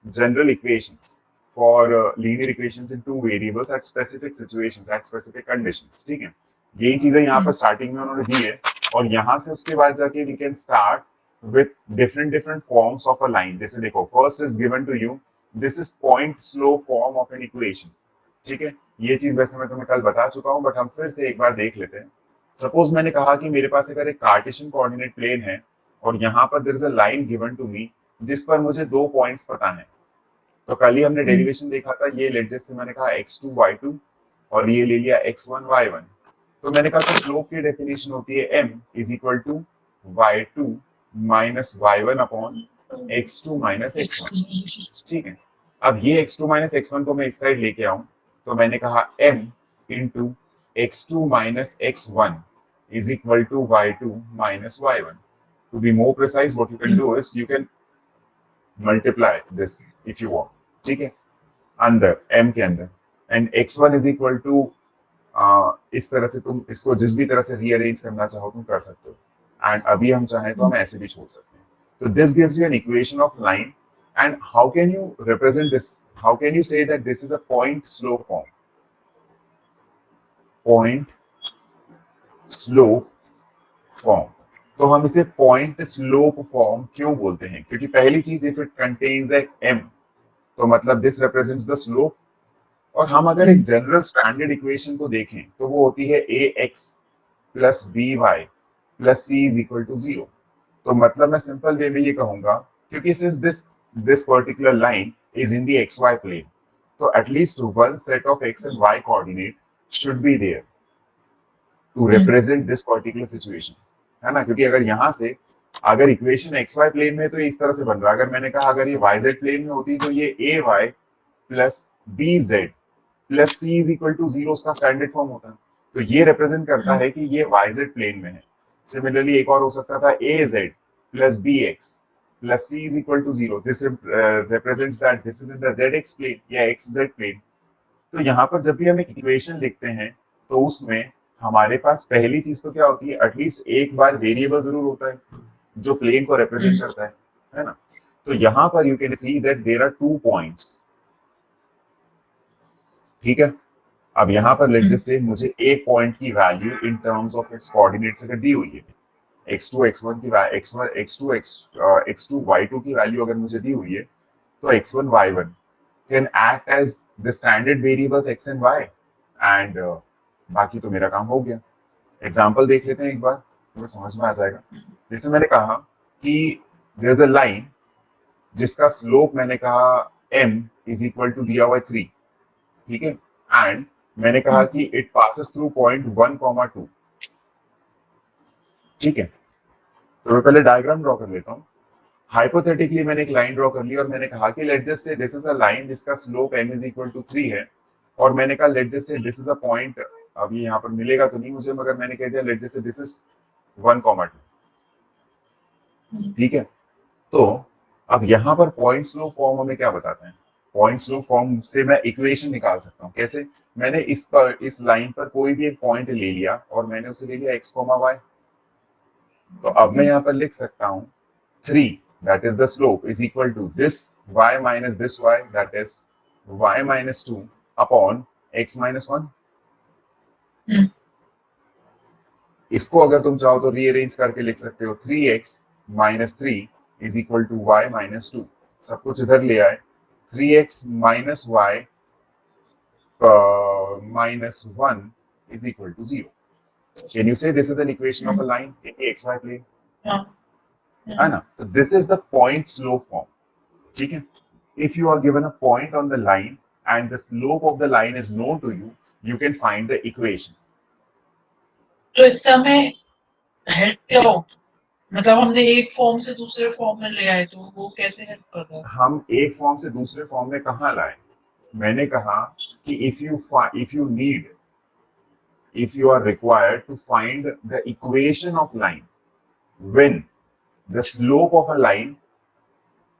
general equations for linear equations in two variables at specific situations, at specific conditions. ठीक है, यही चीजें यहाँ पर स्टार्टिंग में उन्होंने दी है, और यहाँ से उसके बाद जाके we can start with different forms of a line. जैसे देखो, first is given to you, this is point slow form of an equation. ठीक है, ये चीज वैसे मैं तुम्हें कल बता चुका हूँ, बट हम फिर से एक बार देख लेते हैं. सपोज मैंने कहा कि मेरे पास अगर एक कार्टेशियन कोऑर्डिनेट प्लेन है और यहाँ पर there is a line given to me जिस पर मुझे 2 पॉइंट्स पता है. तो कल ही हमने डेरिवेशन देखा था, ये लेट जैसे मैंने कहा x2 y2 और ये ले लिया x1 y1. तो मैंने कहा कि स्लोप की डेफिनेशन होती है m is equal to y2 minus y1 upon x2 minus x1। ठीक है, अब ये x2 माइनस x1 को मैं इस साइड लेके आऊं तो मैंने कहा m into x2 minus x1 is equal to y2 minus y1. To be more precise, what you can do is you can multiply this if you want. ठीक है, अंदर m के अंदर, and x1 is equal to इस तरह से तुम इसको जिस भी तरह से रीअरेंज करना चाहो तुम कर सकते हो, एंड अभी हम चाहें तो हम ऐसे भी छोड़ सकते हैं। तो this gives you N equation of line, and how can you represent this, how can you से that this is a point slow form, point slope form. तो हम इसे पॉइंट स्लोप फॉर्म क्यों बोलते हैं? क्योंकि पहली चीज, if it contains A m तो मतलब दिस रिप्रेजेंट्स द स्लोप, और हम अगर एक जनरल स्टैंडर्ड इक्वेशन को देखें तो वो होती है ax plus by plus c is equal to 0। तो मतलब मैं सिंपल वे में ये कहूंगा, क्योंकि since this particular line is in the xy plane, तो at least one set of x and y coordinate should be there to represent this particular situation, है ना? क्योंकि अगर यहाँ से अगर इक्वेशन xy प्लेन में है तो ये इस तरह से बन रहा है, अगर मैंने कहा अगर ये yz प्लेन में होती तो ये ay plus bz plus c is equal to 0 उसका स्टैंडर्ड फॉर्म होता है। तो ये रिप्रेजेंट करता है कि ये yz प्लेन में है। सिमिलरली एक और हो सकता था az plus bx plus c is equal to 0, this represents that this is in the zx plane या xz प्लेन। तो यहाँ पर जब भी हम एक इक्वेशन लिखते हैं तो उसमें हमारे पास पहली चीज तो क्या होती है, एटलीस्ट एक बार वेरिएबल जरूर होता है जो प्लेन को रिप्रेजेंट करता है ना? तो यहाँ पर you can see that there are 2 points. ठीक है, अब यहाँ पर लेट जस्ट से मुझे एक पॉइंट की value in terms of its coordinates अगर दी हुई है, x2 x1 की x2 x2 y2 की वैल्यू अगर मुझे दी हुई है, तो x1 y1 can act as the standard variables x and y, and बाकी तो मेरा काम हो गया। एग्जांपल देख लेते हैं एक बार, तुम्हें समझ में आ जाएगा। जैसे मैंने कहा कि देयर इज अ लाइन जिसका स्लोप मैंने कहा m इज इक्वल टू दिया हुआ 3, ठीक है, एंड मैंने कहा कि इट पासेस थ्रू पॉइंट 1, 2। ठीक है, तो मैं पहले डायग्राम ड्रॉ कर लेता हूँ। हाइपोथेटिकली मैंने एक लाइन ड्रॉ कर ली और मैंने कहा कि let just say this is a line जिसका slope m is equal to 3 है, और मैंने कहा let just say this is a point, अब ये यहाँ पर मिलेगा तो नहीं मुझे, मगर मैंने कह दिया late just say this is 1, 2। ठीक है, तो अब यहाँ पर पॉइंट स्लोप फॉर्म हमें क्या बताते हैं? पॉइंट स्लोप फॉर्म से मैं इक्वेशन निकाल सकता हूँ। कैसे? मैंने इस लाइन पर कोई भी एक पॉइंट ले लिया और मैंने उसे ले लिया x, y। तो अब मैं यहाँ पर लिख सकता हूँ 3 that is the slope is equal to this y minus this y, that is y minus 2 upon x minus 1। इसको अगर तुम चाहो तो रीअरेंज करके लिख सकते हो 3x minus 3 is equal to y minus 2। सब कुछ इधर ले आए, 3x minus y minus 1 is equal to 0। Can you say this is an equation of a line in the xy plane? है ना? तो this is the point slope form। ठीक है, if you are given a point on the line and the slope of the line is known to you, you can find the equation। तो इस समय हेल्प क्या हो, मतलब हमने एक फॉर्म से दूसरे फॉर्म में ले आए तो वो कैसे हेल्प कर रहा है? हम एक फॉर्म से दूसरे फॉर्म में कहाँ लाए? मैंने कहा कि if you are required to find the equation of line when the slope of a line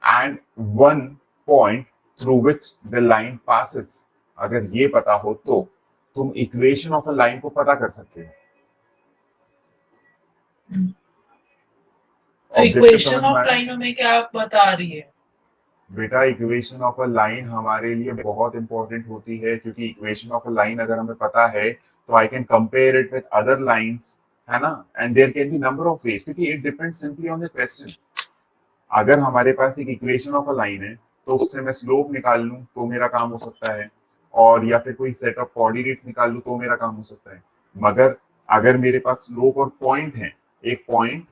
and one point through which the line passes, अगर ये पता हो तो तुम इक्वेशन ऑफ अ लाइन को पता कर सकते हो। तो इक्वेशन ऑफ लाइन में क्या बता रही है? बेटा, इक्वेशन ऑफ अ लाइन हमारे लिए बहुत इंपॉर्टेंट होती है, क्योंकि इक्वेशन ऑफ अ लाइन अगर हमें पता है तो I can compare it with other lines, है ना? And there can be number of ways, क्योंकि it depends simply on the question. अगर हमारे पास एक इक्वेशन ऑफ अ लाइन है तो उससे मैं स्लोप निकाल लूं तो मेरा काम हो सकता है, और या फिर कोई सेट ऑफ कोऑर्डिनेट्स निकाल लूं तो मेरा काम हो सकता है। मगर अगर मेरे पास स्लोप और पॉइंट है, एक point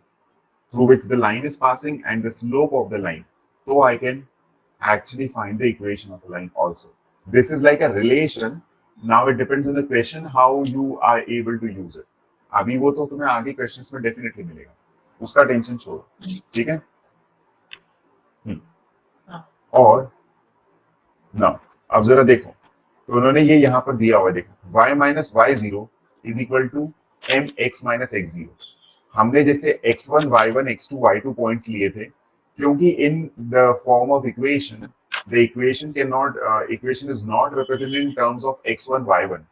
through which the line is passing and the slope of the line, so I can actually find the equation of the line also। This is like a relation। Now it depends on the question how you are able to use it। अभी वो तो तुम्हें आगे क्वेश्चंस में डेफिनेटली मिलेगा। उसका टेंशन छोड़ो, ठीक है। हाँ। और ना अब जरा देखो, तो उन्होंने ये यहाँ पर दिया हुआ है, देखो y minus y zero is equal to m x minus x zero. हमने जैसे x1 y1 x2 y2 points लिए थे, क्योंकि in the form of equation the equation can not equation is not represented in terms of x1 y1।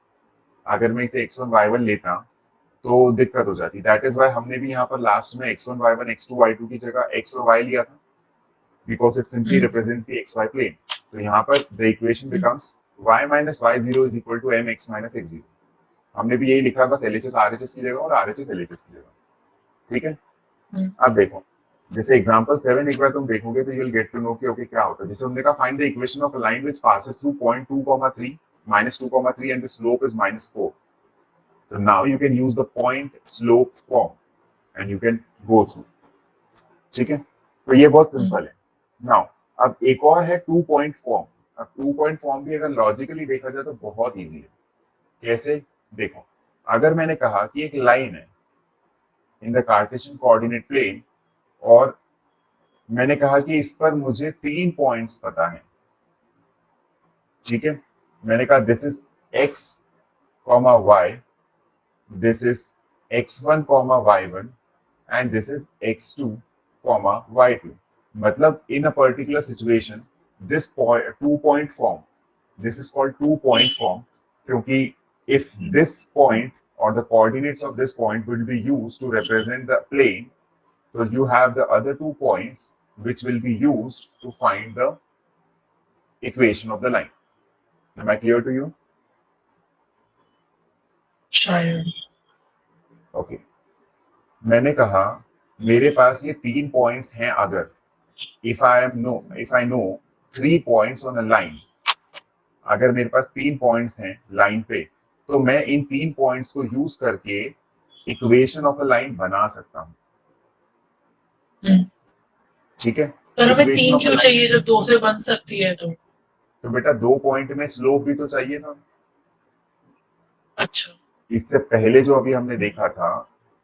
अगर मैं इसे x1 y1 लेता तो दिक्कत हो जाती। दैट इज वाई हमने भी यहाँ पर लास्ट में x1 y1 x2 y2 की जगह x और y लिया था, because it simply represents the xy plane. तो यहाँ पर the equation becomes y minus y0 is equal to mx minus x0। हमने भी यही लिखा, बस LHS RHS की जगह और RHS LHS की जगह, ठीक है। अब देखो, जैसे एग्जांपल 7 एक बार तुम देखोगे तो you will get to know कि ओके क्या होता है। जैसे हमने कहा find the equation of a line which passes through point 2,3 -2,3 and the slope is -4। तो now you can use the point slope form and you can go through, ठीक है। तो ये बहुत सिंपल है। नाउ अब एक और है 2 पॉइंट फॉर्म। अब 2 पॉइंट फॉर्म भी अगर लॉजिकली देखा जाए तो बहुत इजी है। कैसे? देखो, अगर मैंने कहा कि एक लाइन है in the Cartesian coordinate plane और मैंने कहा कि इस पर मुझे 3 पॉइंट्स पता है, ठीक है। मैंने कहा this is x, y, this is x1, y1 and this is x2, y2। मतलब in a particular situation this point 2 point form, this is called 2 point form, क्योंकि if this point or the coordinates of this point will be used to represent the plane, so you have the other 2 points which will be used to find the equation of the line। Am I clear to you? शायद। Okay, मैंने कहा मेरे पास ये 3 पॉइंट्स हैं। अगर if I know 3 points on a line, अगर मेरे पास 3 पॉइंट्स हैं लाइन पे, तो मैं इन 3 पॉइंट्स को यूज करके इक्वेशन ऑफ अ लाइन बना सकता हूं, ठीक है। पर हमें इक्वेशन 3 ऑफ अ क्यों लाइन, चाहिए जब 2 से बन सकती है तो बेटा 2 पॉइंट में स्लोप भी तो चाहिए था। अच्छा, इससे पहले जो अभी हमने देखा था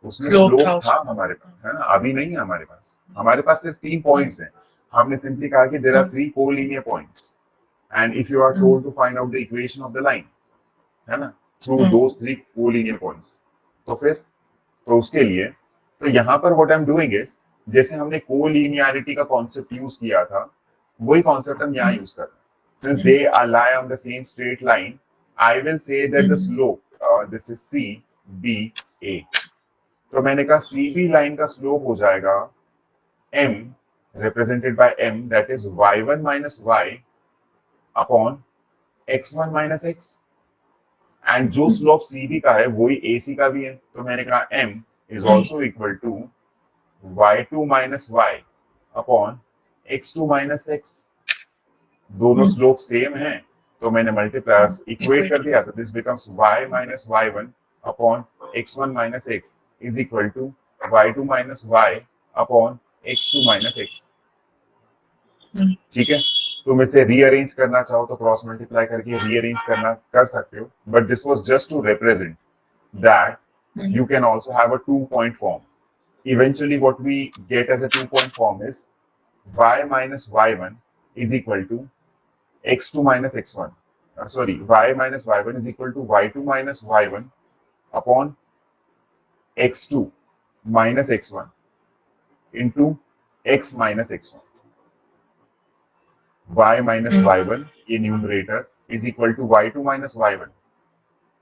उसमें स्लोप स्लोप था था उसमें। हमारे पास, है ना। अभी नहीं है हमारे पास सिर्फ 3 पॉइंट्स हैं। हमने सिंपली कहा कि there are 3 collinear points and if you are told to find out the equation of the line, है ना, through those 3 collinear points, तो फिर तो उसके लिए तो यहाँ पर what I'm doing is, जैसे हमने कोलिनियरिटी का कॉन्सेप्ट यूज किया था वही कॉन्सेप्ट हम यहाँ यूज कर रहे हैं। Since they are lie on the same straight line, I will say that the slope, this is C B A। तो मैंने कहा CB लाइन का स्लोप हो जाएगा M represented by M, that is y1 minus y upon x1 minus x, and जो स्लोप CB का है वही AC का भी है। तो मैंने कहा M is also equal to y2 minus y upon x2 minus x। दोनों स्लोप सेम हैं तो मैंने मल्टीप्लाई इक्वेट कर दिया, तो this becomes y minus y1 upon x1 minus x is equal to y2 minus y upon x2 minus x, ठीक है। तुम इसे रीअरेंज करना चाहो तो क्रॉस मल्टीप्लाई करके रीअरेंज करना कर सकते हो, but this was just to represent that you can also have a 2 point form. Eventually what we get as a 2 point form is y minus y1 is equal to x2 minus x1, sorry, y minus y1 is equal to y2 minus y1 upon x2 minus x1 into x minus x1। y minus y1 in numerator is equal to y2 minus y1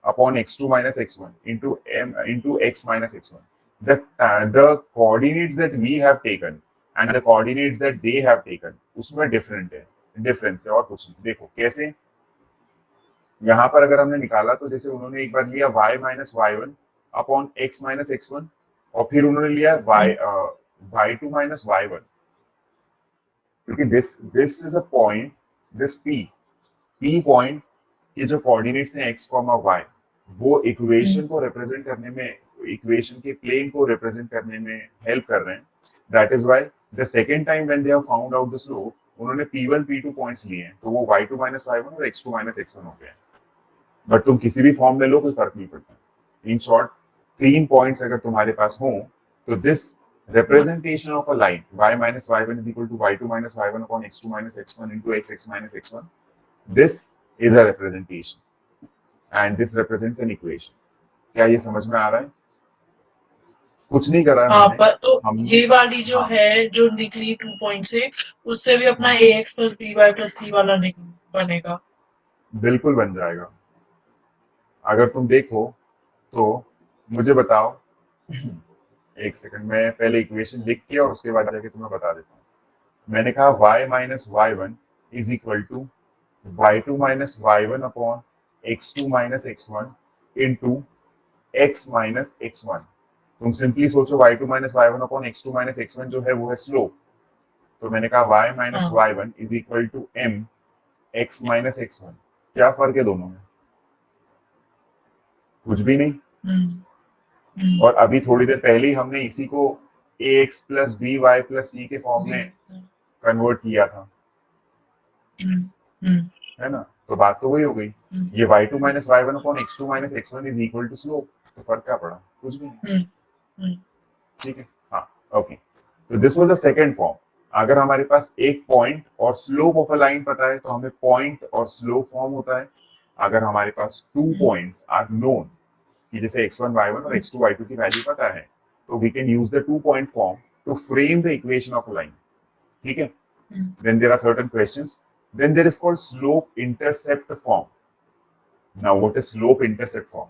upon x2 minus x1 into x minus x1। The coordinates that we have taken and the coordinates that they have taken उसमें डिफरेंस है और कुछ नहीं। देखो कैसे, यहाँ पर अगर हमने निकाला तो जैसे उन्होंने एक बार लिया y minus y1 upon x minus x1 और फिर उन्होंने लिया y2 माइनस y1, क्योंकि this is a point, this p point के जो कोऑर्डिनेट्स हैं x, y, वो इक्वेशन को रिप्रेजेंट करने में, इक्वेशन के प्लेन को रिप्रेजेंट करने में हेल्प कर रहे हैं। That is why the second time when they have found out the slope, उन्होंने p1 p2 पॉइंट्स लिए हैं, तो वो y2 माइनस y1 और x2 माइनस x1 हो गए। बट तुम किसी भी फॉर्म में लो कोई फर्क नहीं पड़ता। इन शॉर्ट 3 पॉइंट्स अगर तुम्हारे पास हो तो this representation of a line y minus y1 is equal to y2 minus y1 upon x2 minus x1 into x minus x1. This is a representation and this represents an equation. क्या ये समझ में आ रहा है? कुछ नहीं करा है हाँ, हमने, पर तो हमने ये वाली जो हाँ है जो निकली 2 पॉइंट से, उससे भी अपना हाँ, ax plus by plus c वाला बनेगा। बिल्कुल बन जाएगा। अगर तुम देखो तो मुझे बताओ, एक सेकंड, मैं पहले इक्वेशन लिख के और उसके बाद जाके तुम्हें बता देता हूँ। मैंने कहा y minus y one is equal to y2 minus y1 upon x2 minus x1 into x minus x1। तुम सिंपली सोचो y2 minus y1 upon x2 minus x1 जो है वो है स्लोप। तो मैंने कहा y माइनस हाँ। y1 is equal to m x minus x1। क्या फर्क है दोनों में? कुछ भी नहीं। और अभी थोड़ी देर पहले ही हमने इसी को ax plus B Y plus C के फॉर्म में कन्वर्ट किया था, है ना? तो बात तो वही हो गई। ये y2 minus y one upon x2 minus x1 is equal to slope. तो फर्क क्या पड़ा? कुछ भी नहीं। ठीक है, हाँ, ओके। तो this was the second form. अगर हमारे पास एक पॉइंट और स्लोप ऑफ अ लाइन पता है तो हमें पॉइंट और स्लोप फॉर्म होता है। अगर हमारे पास 2 पॉइंट्स आर नोन, कि जैसे x1 y1 और x2 y2 की वैल्यू पता है, तो we can use the 2 point form to frame the equation of a line. ठीक है? Then there are certain questions. Then there is called slope intercept form. Now what is slope intercept form?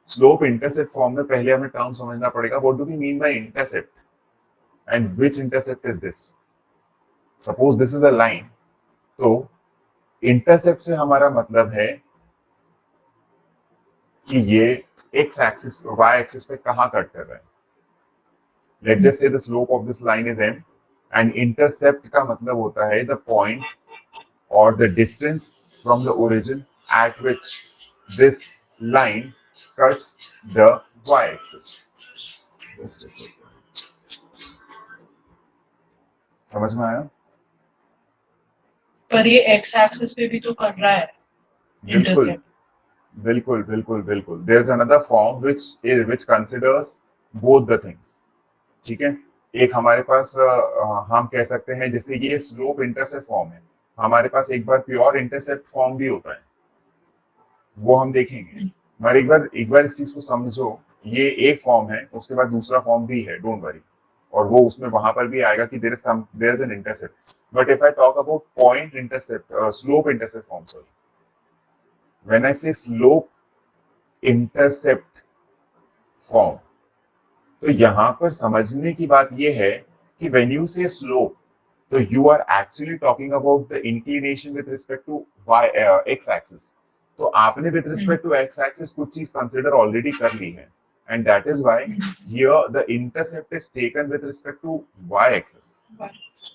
Slope intercept form में पहले हमें टर्म समझना पड़ेगा. What do we mean by intercept? And which intercept is this? Suppose this is a line. तो intercept से हमारा मतलब है कि ये x axis y axis पे कहाँ कट कर रहा है. Let's just say the slope of this line is m and intercept का मतलब होता है the point or the distance from the origin at which this line cuts the y-axis. Just a second. समझ में आया? पर ये x एक्सिस पे भी तो कर रहा है बिल्कुल intercept। बिल्कुल बिल्कुल बिल्कुल। There is another form which considers both the things. ठीक है? एक हमारे पास हम कह सकते हैं जैसे ये स्लोप इंटरसेप्ट फॉर्म है, हमारे पास एक बार प्योर इंटरसेप्ट फॉर्म भी होता है, वो हम देखेंगे। मगर एक बार इस चीज को समझो, ये एक फॉर्म है, उसके बाद दूसरा फॉर्म भी है, डोंट वरी, और वो उसमें वहां पर भी आएगा कि there is an intercept. But if I talk about point intercept, slope intercept form, sorry, when I say slope intercept form, तो यहां पर समझने की बात ये है कि व्हेन यू से स्लोप, तो you are actually talking about the inclination with respect to x axis. तो आपने with respect to x axis कुछ चीज कंसिडर ऑलरेडी कर ली है, and that is why here the intercept is taken with respect to Y axis.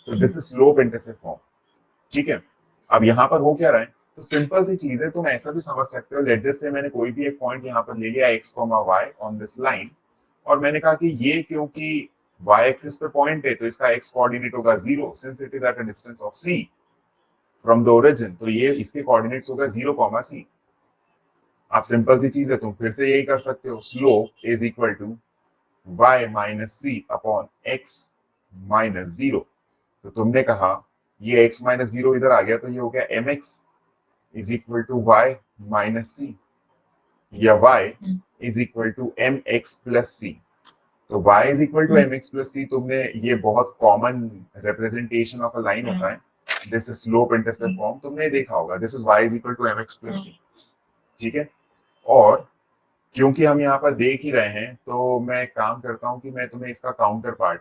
तो this is slope intercept form. ठीक है? अब यहाँ पर हो क्या रहा है? तो सिंपल सी चीज है, तुम ऐसा भी समझ सकते हो, लेट्स जस्ट से मैंने कोई भी एक पॉइंट यहाँ पर ले लिया x, y on this line, और मैंने कहा कि ये क्योंकि y एक्सिस पे पॉइंट है तो इसका x कोऑर्डिनेट होगा 0 since it is at a distance of c from the origin, तो ये इसके कोऑर्डिनेट्स होगा 0, c। आप सिंपल सी चीज है, तुम फिर से यही कर सकते हो, slope is equal to y minus c upon x minus 0। तो तुमने कहा ये x माइनस 0 इधर आ गया, तो ये हो गया mx is equal to y minus c, या y is equal to mx plus c। तो y is equal to mx plus c, तुमने, ये बहुत common representation of a line होता है, this is slope intercept form, तुमने देखा होगा, this is y is equal to mx plus c। ठीक है? और क्योंकि हम यहाँ पर देख ही रहे हैं, तो मैं काम करता हूँ कि मैं तुम्हें इसका counterpart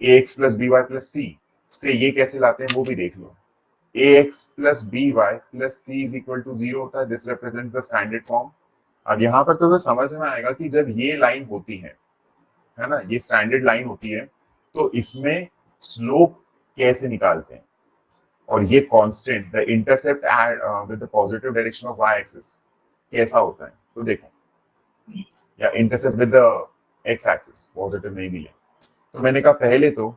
ax plus B Y plus C से ये कैसे लाते हैं वो भी देख लो। ax plus B Y plus C is equal to 0 होता है, this represent the standard form. अब यहाँ पर तुम्हें समझ में आएगा कि जब ये लाइन होती है ना, ये स्टैंडर्ड लाइन होती है, तो इसमें स्लोप कैसे निकालते हैं, और ये constant the intercept with the positive direction of y axis कैसा होता है, तो देखो, या intercept with the x axis, positive नहीं भी है, तो मैंने कहा पहले तो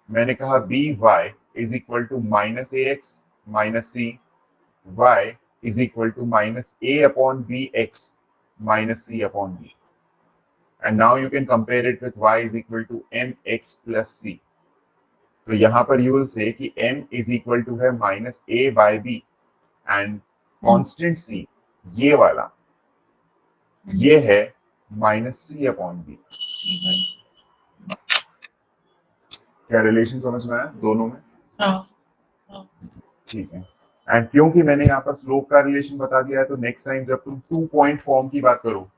मैंने कहा b Y is equal to minus a x minus c, y is equal to minus A upon b x minus c upon b, and now you can compare it with y is equal to mx plus c. तो यहाँ पर you will say कि m is equal to है minus a by b and constant c ये वाला ये है माइनस सी अपॉन बी। क्या रिलेशन समझ में आया दोनों में? हाँ ठीक है। एंड क्योंकि मैंने यहाँ पर स्लोप का रिलेशन बता दिया है तो नेक्स्ट टाइम जब तुम 2 पॉइंट फॉर्म की बात करो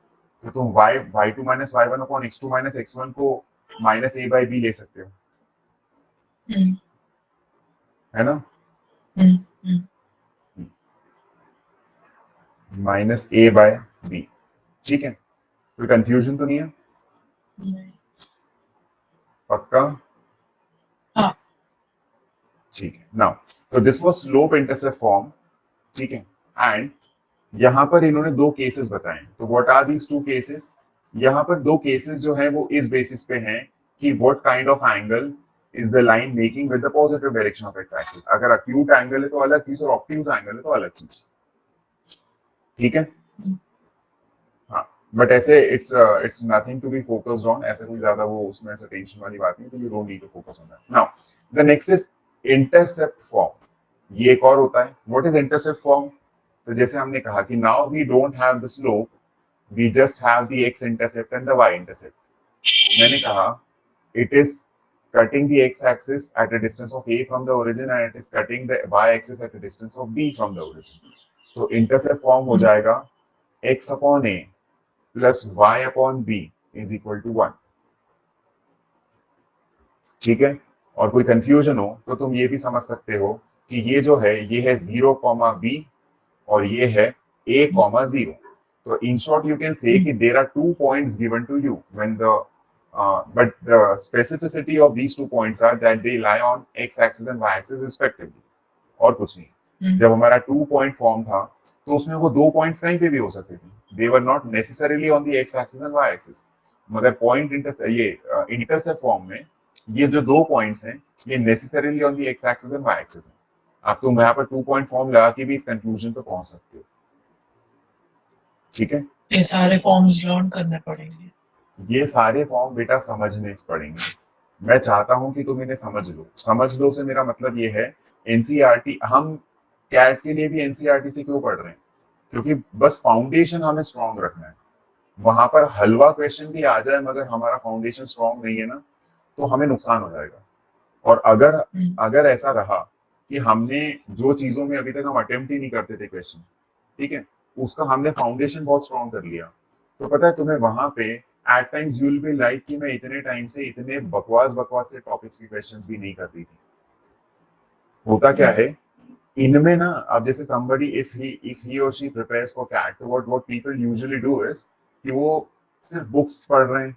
तो तुम y2 minus y1 upon x2 minus x1 को माइनस a बाई बी ले सकते हो, है ना? Minus a by b. ठीक है, कोई कंफ्यूजन तो नहीं है? पक्का? हाँ। ठीक है। नाउ तो this was slope intercept form. ठीक है, एंड यहाँ पर इन्होंने दो केसेस बताए। तो what are these two cases? यहाँ पर दो केसेस जो है वो इस बेसिस पे हैं कि what kind of angle is the line making with the positive direction of X axis. अगर अक्यूट एंगल है तो अलग चीज और ऑब्ट्यूज एंगल है तो अलग चीज। ठीक है, हाँ, बट ऐसे it's nothing to be focused on, ऐसे कोई ज्यादा वो उसमें ऐसा टेंशन वाली बात नहीं, तो you don't need to focus on that. Now the next is intercept form. ये एक और होता है। What is intercept form? तो जैसे हमने कहा कि now we don't have the slope, we just have the x intercept and the y intercept. मैंने कहा it is cutting the x axis at a distance of a from the origin and it is cutting the y axis at a distance of b from the origin. तो इंटरसेप्ट फॉर्म हो जाएगा x upon a plus y upon b is equal to 1। ठीक है, और कोई कंफ्यूजन हो तो तुम ये भी समझ सकते हो कि ये जो है ये है 0, b और ये है a, 0। तो in short you can say कि there are 2 points given to you when the but the specificity of these 2 points are that they lie on x axis and y axis respectively, और कुछ नहीं। जब हमारा 2 पॉइंट फॉर्म था तो उसमें वो 2 पॉइंट्स कहीं पे भी हो सकते थे, they were not necessarily on the x axis and y axis। मगर पॉइंट इंटरसेप्ट फॉर्म में ये जो 2 पॉइंट्स हैं ये necessarily on the x axis and y axis है। आप तुम यहाँ पर 2 पॉइंट फॉर्म लगा के भी इस कंक्लूजन पे पहुंच सकते हो। ठीक है, ये सारे फॉर्म्स लर्न करने पड़ेंगे। ये सारे फॉर्म बेटा समझने पड़ेंगे। मैं चाहता हूं कि तुम इन्हें समझ लो। समझ लो से मेरा मतलब ये है एनसीईआरटी, हम कैट के लिए भी एनसीईआरटी से क्यों पढ़ रहे हैं? क्योंकि बस फाउंडेशन हमें स्ट्रांग रखना है। वहां पर हलवा क्वेश्चन भी आ जाए मगर हमारा फाउंडेशन स्ट्रांग नहीं है ना तो हमें नुकसान हो जाएगा। और अगर ऐसा रहा कि हमने जो चीजों में अभी तक हम अटेम्प्ट ही नहीं करते थे क्वेश्चन, ठीक है, उसका हमने फाउंडेशन बहुत स्ट्रांग कर लिया, तो पता है तुम्हें वहां पे at times you will be like कि मैं इतने टाइम से इतने बकवास से टॉपिक्स की क्वेश्चंस भी नहीं कर रही थी। होता क्या है इनमें ना, अब जैसे somebody if he or she prepares for CAT, तो what people usually do is कि वो सिर्फ बुक्स पढ़ रहे हैं।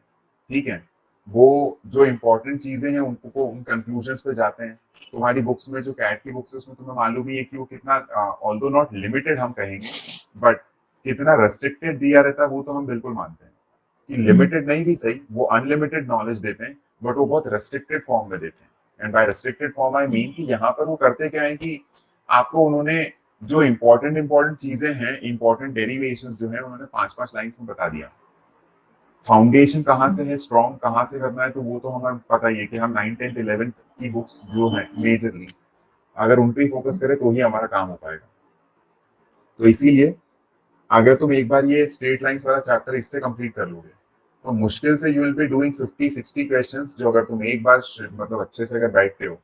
ठीक है, वो जो इंपॉर्टेंट चीजें हैं उनको उन कंक्लूजन्स पे जाते हैं। तुम्हारी बुक्स में जो कैट की बुक्स है उसमें तुम्हें मालूम ही है कि वो कितना ऑल्दो नॉट लिमिटेड हम कहेंगे बट कितना रेस्ट्रिक्टेड दिया रहता है वो तो हम बिल्कुल मानते हैं कि लिमिटेड नहीं भी सही, वो अनलिमिटेड नॉलेज देते हैं बट वो बहुत रेस्ट्रिक्टेड फॉर्म में देते हैं। And by restricted form I mean कि यहाँ पर वो करते क्या है कि आपको उन्होंने जो इंपॉर्टेंट चीजें हैं, इंपॉर्टेंट डेरिवेशंस जो है उन्होंने 5-5 लाइंस में बता दिया। फाउंडेशन कहाँ से है स्ट्रॉन्ग, कहाँ से करना है, तो वो तो हमें पता ही है कि हम 9, 10, 11 की बुक्स जो है मेजरली अगर उन पे ही फोकस करें तो ही हमारा काम हो पाएगा। तो इसीलिए अगर तुम एक बार ये स्ट्रेट लाइंस वाला चैप्टर इससे कंप्लीट कर लोगे तो मुश्किल से you will be doing 50-60 questions, जो अगर तुम एक बार मतलब अच्छे से अगर बैठते हो,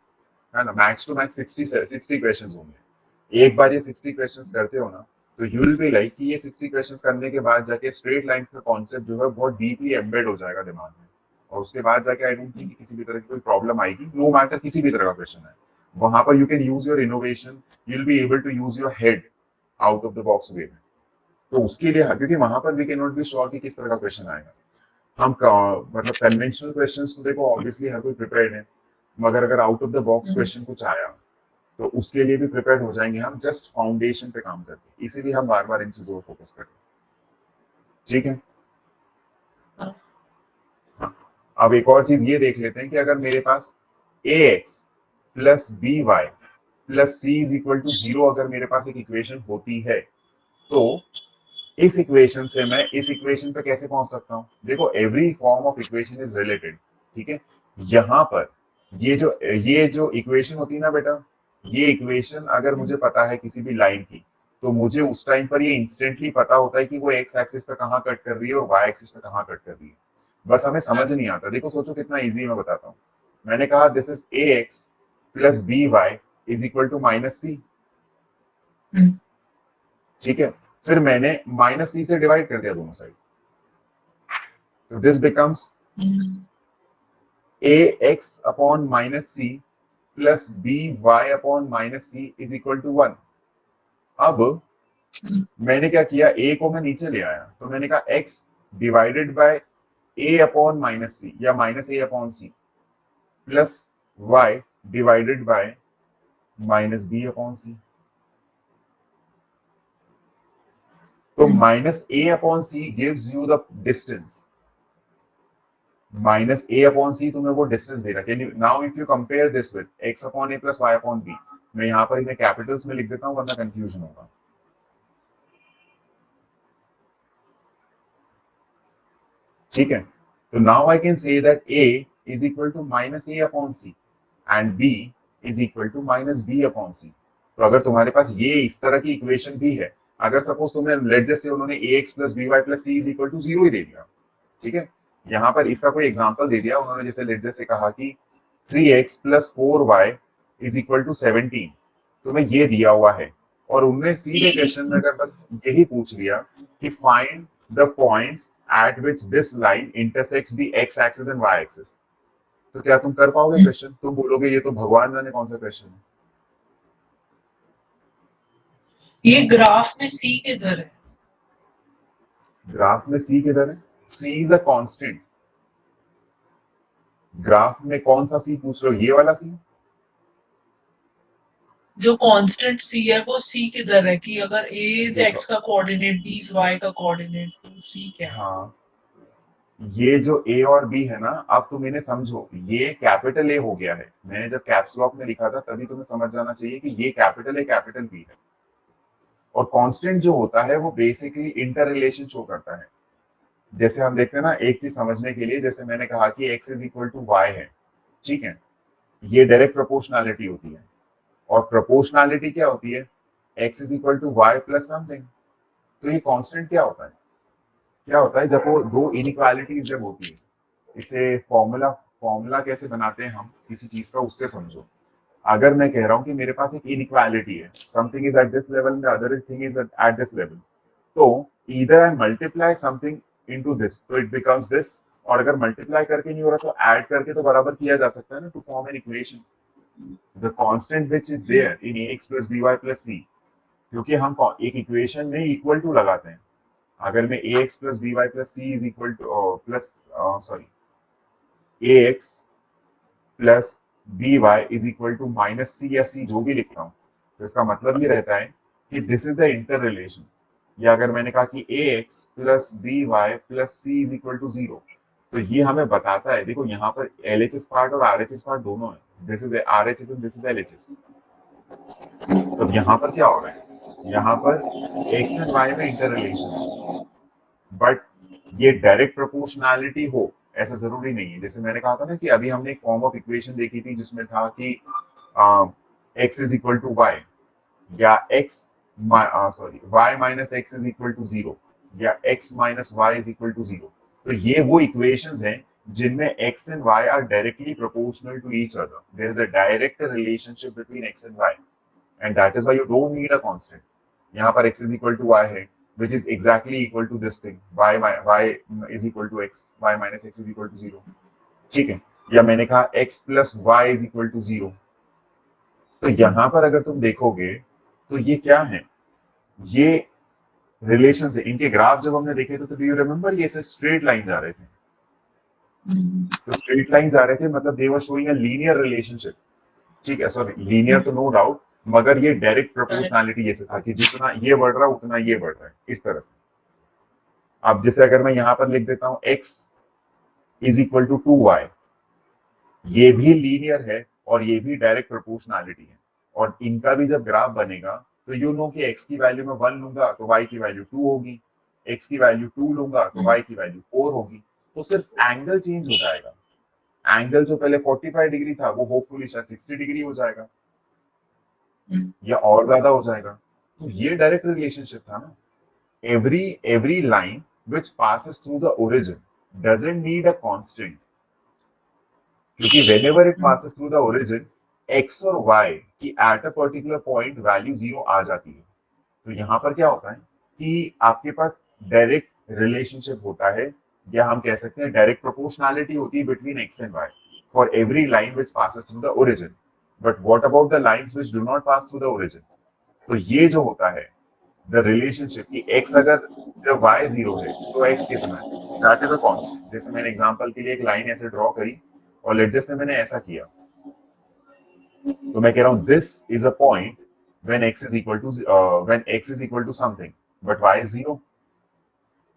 है ना, मैक्स टू मैक्स 60 क्वेश्चंस होंगे। एक बार ये 60 क्वेश्चंस करते हो ना तो यू विल बी लाइक कि ये 60 क्वेश्चंस करने के बाद जाके स्ट्रेट लाइन का कॉन्सेप्ट जो है बहुत डीपली एम्बेड हो जाएगा दिमाग में, और उसके बाद जाके आई डोंट थिंक कि किसी भी तरह की कोई प्रॉब्लम आएगी, नो मैटर किसी भी तरह का क्वेश्चन है। वहां पर you can use your innovation, you will be able to use your head out of the box way में। तो उसके लिए क्योंकि वहां पर we can not be sure कि किस तरह का क्वेश्चन आएगा। हम मतलब कन्वेंशनल क्वेश्चंस तो देखो ऑब्वियसली हर कोई प्रिपेयर्ड है, मगर अगर out of the box question कुछ आया तो उसके लिए भी प्रिपेयर्ड हो जाएंगे हम, जस्ट फाउंडेशन पे काम करके। इसीलिए हम बार बार इन चीजों पर फोकस करें। ठीक है, हाँ। अब एक और चीज ये देख लेते हैं कि अगर मेरे पास ax plus B Y plus C is equal to 0 अगर मेरे पास एक इक्वेशन होती है तो इस इक्वेशन से मैं इस इक्वेशन पे कैसे पहुंच सकता हूं? देखो every form of equation is related, ठीक है। यहां पर ये जो इक्वेशन होती है ना बेटा, ये इक्वेशन अगर मुझे पता है किसी भी लाइन की, तो मुझे उस टाइम पर ये इंस्टेंटली पता होता है कि वो एक्स एक्सिस पे कहाँ कट कर रही है और वाई एक्सिस पे कहाँ कट कर रही है। बस हमें समझ नहीं आता। देखो सोचो कितना इजी, मैं बताता हूँ। मैंने कहा this is A X plus B Y is equal to minus C, ठीक है। फिर मैंने माइनस सी से डिवाइड कर दिया दोनों साइड, तो this becomes a x upon minus c plus B y upon minus c is equal to 1। अब मैंने क्या किया, ए को मैं नीचे ले आया, तो मैंने कहा X divided by A upon minus C या minus A upon C plus Y divided by minus B upon C. तो minus A upon C gives you the distance, minus A upon C तुम्हें वो डिस्टेंस दे रहा है। Can you now if you compare this with X upon A plus Y upon B, मैं यहां पर इन्हें कैपिटल्स में लिख देता हूं वरना कंफ्यूजन होगा। ठीक है, तो now I can say that a is equal to minus A upon C and b is equal to minus B upon C. तो अगर तुम्हारे पास ये इस तरह की इक्वेशन भी है, अगर सपोज तुम्हें लेट जस्ट से उन्होंने ax plus B Y plus C is equal to 0 ही दे दिया, ठीक है। यहाँ पर इसका कोई एग्जांपल दे दिया उन्होंने, जैसे लेट जस्ट से कहा कि 3x plus 4y is equal to 17, तुम्हें ये दिया हुआ है और उनने सीधे क्वेश्चन में अगर बस यही पूछ लिया कि find the points at which this line intersects the x axis and y axis, तो क्या तुम कर पाओगे क्वेश्चन? तुम बोलोगे ये तो भगवान जाने कौन सा क्वेश्चन है। ये ग्राफ में सी किधर है? ग्राफ में सी किधर है? सी इज अ कांस्टेंट। ग्राफ में कौन सा सी पूछ रहे हो, ये वाला सी? जो कांस्टेंट सी है वो सी किधर है? कि अगर a इज देखो, x का कोऑर्डिनेट, b इज y का कोऑर्डिनेट, तो सी क्या है? हाँ, ये जो ए और बी है ना, अब तुम इन्हें समझो, ये कैपिटल ए हो गया है। मैंने जब कैप्स लॉक में लिखा था तभी तुम्हें समझ जाना चाहिए कि ये कैपिटल ए कैपिटल बी है। और कांस्टेंट जो होता है वो बेसिकली इंटर रिलेशन शो करता है। जैसे हम देखते हैं ना, एक चीज समझने के लिए, जैसे मैंने कहा कि x is equal to y है, ठीक है, ये डायरेक्ट प्रोपोर्शनैलिटी होती है। और प्रोपोर्शनैलिटी क्या होती है? x is equal to y plus something. तो ये कांस्टेंट क्या होता है? क्या होता है जब वो दो इनइक्वालिटीज जब होती है, इसे फॉर्मूला फॉर्मूला कैसे बनाते हैं हम किसी चीज का, उससे समझो। अगर मैं कह रहा हूं कि मेरे पास एक इनइक्वालिटी है, something is at this level, the other thing is at this level, तो इधर आई मल्टीप्लाई समथिंग इनटू दिस तो इट बिकम्स दिस, और अगर मल्टीप्लाई करके नहीं हो रहा तो ऐड करके तो बराबर किया जा सकता है ना, to form an equation. The constant which is there in ax plus by plus c, क्योंकि हम एक इक्वेशन में इक्वल टू लगाते हैं। अगर मैं ax plus by plus c is equal to plus sorry ax plus by is equal to minus C या सी जो भी लिखता हूँ, तो इसका मतलब ये रहता है कि this is the interrelation. या अगर मैंने कहा कि ax plus by plus C is equal to 0, तो ये हमें बताता है, देखो यहाँ पर LHS पार्ट और RHS पार्ट दोनों है, this is RHS and this is LHS। तो यहाँ पर क्या हो रहा है, यहाँ पर x एंड y में इंटर रिलेशन है, बट ये डायरेक्ट प्रोपोर्शनैलिटी हो ऐसा जरूरी नहीं है। जैसे मैंने कहा था ना कि अभी हमने एक फॉर्म ऑफ इक्वेशन देखी थी जिसमें था कि x is equal to y, या x sorry y minus x is equal to 0, या x minus y is equal to 0। तो ये वो इक्वेशंस हैं जिनमें x and y are directly proportional to each other, there is a direct relationship between x and y, and that is why you don't need a constant. यहाँ पर x is equal to y है, which is exactly equal to this thing, y is equal to x, y minus x is equal to 0, ठीक है। या मैंने कहा x plus y is equal to 0। तो यहाँ पर अगर तुम देखोगे तो ये क्या है, ये रिलेशन है। इनके ग्राफ जब हमने देखे थे तो डू यू रिमेम्बर, ये स्ट्रेट लाइन जा रहे थे। तो स्ट्रेट लाइन जा रहे थे मतलब they were showing a linear relationship, ठीक है। सॉरी, लीनियर तो नो डाउट, मगर ये डायरेक्ट प्रोपोर्शनैलिटी जैसे था कि जितना ये बढ़ रहा है उतना ये बढ़ रहा है, इस तरह से। अब जैसे अगर मैं यहां पर लिख देता हूं x is equal to 2y, ये भी लीनियर है और ये भी डायरेक्ट प्रोपोर्शनैलिटी है, और इनका भी जब ग्राफ बनेगा तो यू नो कि x की वैल्यू में 1 लूंगा तो y की वैल्यू 2 होगी, x की वैल्यू 2 लूंगा तो y की वैल्यू 4 होगी, तो सिर्फ एंगल चेंज हो जाएगा। एंगल जो पहले 45 डिग्री था वो होपफुली शायद 60 डिग्री हो जाएगा या और ज्यादा हो जाएगा। तो ये डायरेक्ट रिलेशनशिप था ना। every line which passes through the origin doesn't need a constant, क्योंकि whenever it passes through the origin x और y की at a particular point value 0 आ जाती है। तो यहाँ पर क्या होता है कि आपके पास डायरेक्ट रिलेशनशिप होता है, या हम कह सकते हैं डायरेक्ट प्रोपोर्शनैलिटी होती है between x and y for every line which passes through the origin. But what about the lines which do not pass through the origin? तो ये जो होता है द रिलेशनशिप की x अगर जब y 0 है तो x कितना है, दैट इज अ कांस्टेंट। जैसे मैंने एग्जांपल के लिए एक लाइन ऐसे ड्रॉ करी और लेट जस्ट मैंने ऐसा किया, तो मैं कह रहा हूं this is a point when x is equal to when x is equal to something but y is 0।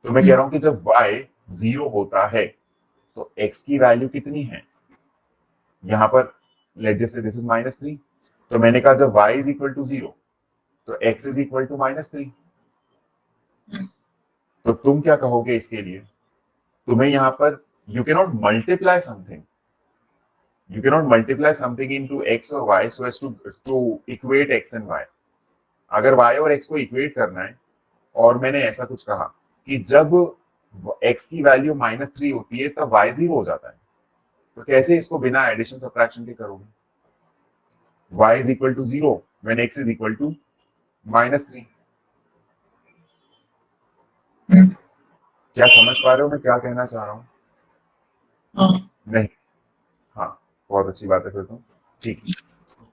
तो मैं कह रहा हूं कि जब y 0 होता है तो x की वैल्यू कितनी है, यहां पर late just say this is -3। तो मैंने कहा जब y is equal to 0 तो x is equal to -3। तो तुम क्या कहोगे इसके लिए? तुम्हें यहां पर you can not multiply something, you cannot multiply something into x और y so as to equate x and y। अगर y और x को इक्वेट करना है और मैंने ऐसा कुछ कहा कि जब x की वैल्यू -3 होती है तब y 0 हो जाता है, तो कैसे इसको बिना एडिशन सब्ट्रैक्शन के करोगे? y is equal to 0 when x is equal to -3। क्या समझ पा रहे हो मैं क्या कहना चाह रहा हूँ? नहीं? हाँ, बहुत अच्छी बात है फिर तो। ठीक है,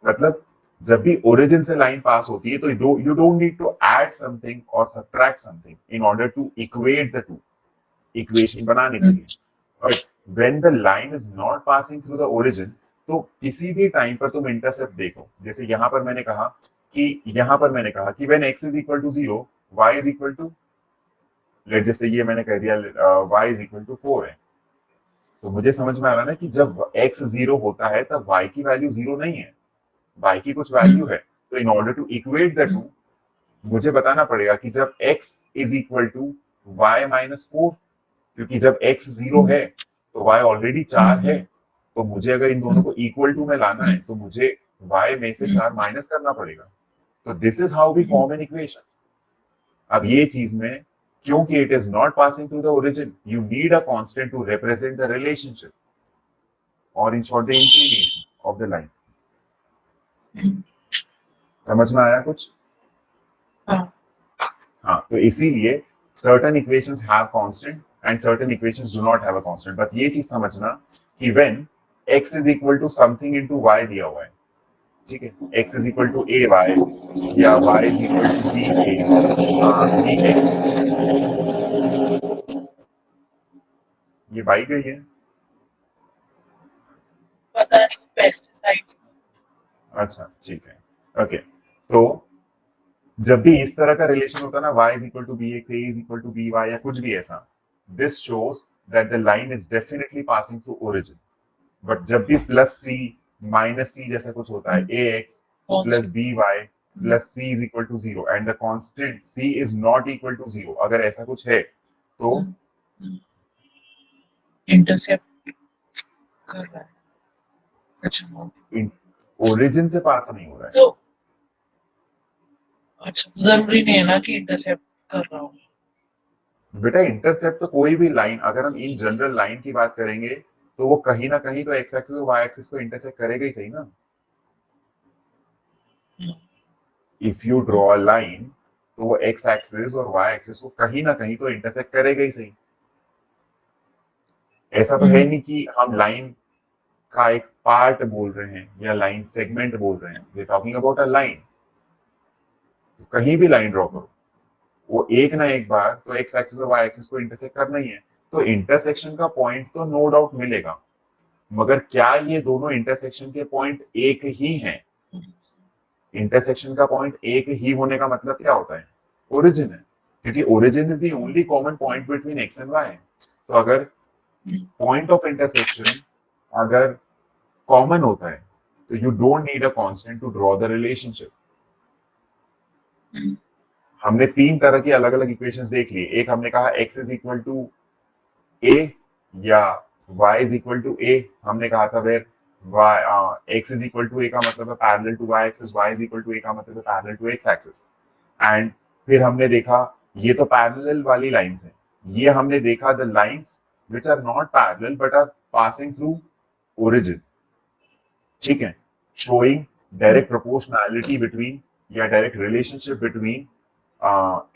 मतलब जब भी ओरिजिन से लाइन पास होती है तो you don't need to add something और subtract something in order to equate the two, equation बनाने के लिए। But when the line is not passing through the origin, तो किसी भी टाइम पर तुम इंटरसेप्ट देखो। जैसे यहां पर मैंने कहा कि when x is equal to 0 y is equal to, let जैसे ये मैंने कह दिया y इज इक्वल टू 4 है, तो मुझे समझ में आ रहा ना कि जब x 0 होता है तब y की वैल्यू 0 नहीं है, y की कुछ वैल्यू है। तो in order to equate the two मुझे बताना पड़ेगा कि जब x is equal to y -4, क्योंकि जब x 0 है तो y ऑलरेडी 4 है, तो मुझे अगर इन दोनों को इक्वल टू में लाना है तो मुझे y में से 4 माइनस करना पड़ेगा। तो this is how we form an equation. अब ये चीज में क्योंकि it is not passing through the origin, you need a constant to represent the relationship और in short the inclination of the line. समझ में आया कुछ? हाँ, तो इसीलिए certain equations have constant and certain equations do not have a constant। बस ये चीज समझना कि when x is equal to something into y दिया हुआ है, ठीक है, x is equal to a y या y is equal to b a dx, ये बाई गई है। पता नहीं पेस्टिसाइड्स। अच्छा ठीक है, ओके। तो जब भी इस तरह का रिलेशन होता है ना, y is equal to bx, a is equal to by या कुछ भी ऐसा, this shows that the line is definitely passing through origin। But जब भी प्लस सी माइनस सी जैसा कुछ होता है, ax plus by plus c is equal to 0 and the constant c is not equal to 0, अगर ऐसा कुछ है तो इंटरसेप्ट कर रहा है। अच्छा, ओरिजिन से पास नहीं हो रहा है। तो अच्छा, जरूरी नहीं है ना कि इंटरसेप्ट कर रहा हूँ। बेटा इंटरसेप्ट तो कोई भी लाइन, अगर हम इन जनरल लाइन की बात करेंगे तो वो कहीं ना कहीं तो एक्स एक्सिस और वाई एक्सिस को इंटरसेक्ट करेगा ही सही ना। If you draw a line तो वो एक्स एक्सिस और वाई एक्सिस को कहीं ना कहीं तो इंटरसेक्ट करेगा ही सही। ऐसा तो है नहीं कि हम लाइन का एक पार्ट बोल रहे हैं या लाइन सेगमेंट बोल रहे हैं, we are talking about a line. तो कहीं भी लाइन ड्रॉ करो, वो एक ना एक बार तो एक्स एक्सिस और वाई एक्सिस को इंटरसेक्ट करना ही है। तो इंटरसेक्शन का पॉइंट तो नो डाउट मिलेगा, मगर क्या ये दोनों इंटरसेक्शन के पॉइंट एक ही हैं? इंटरसेक्शन का पॉइंट एक ही होने का मतलब क्या होता है? ओरिजिन है, क्योंकि origin is the only common point between x and y. तो अगर पॉइंट ऑफ इंटरसेक्शन अगर कॉमन होता है तो you don't need a constant to draw the relationship. हमने तीन तरह की अलग अलग इक्वेशंस देख ली। एक हमने कहा x is equal to a या y is equal to a। हमने कहा था where x is equal to a का मतलब है parallel to y axis, y is equal to a का मतलब है parallel to x axis. And फिर हमने देखा ये तो पैरेलल वाली लाइंस हैं, ये हमने देखा the lines which are not parallel but are passing through origin, ठीक है, शोइंग डायरेक्ट प्रोपोर्शनैलिटी बिटवीन या direct relationship between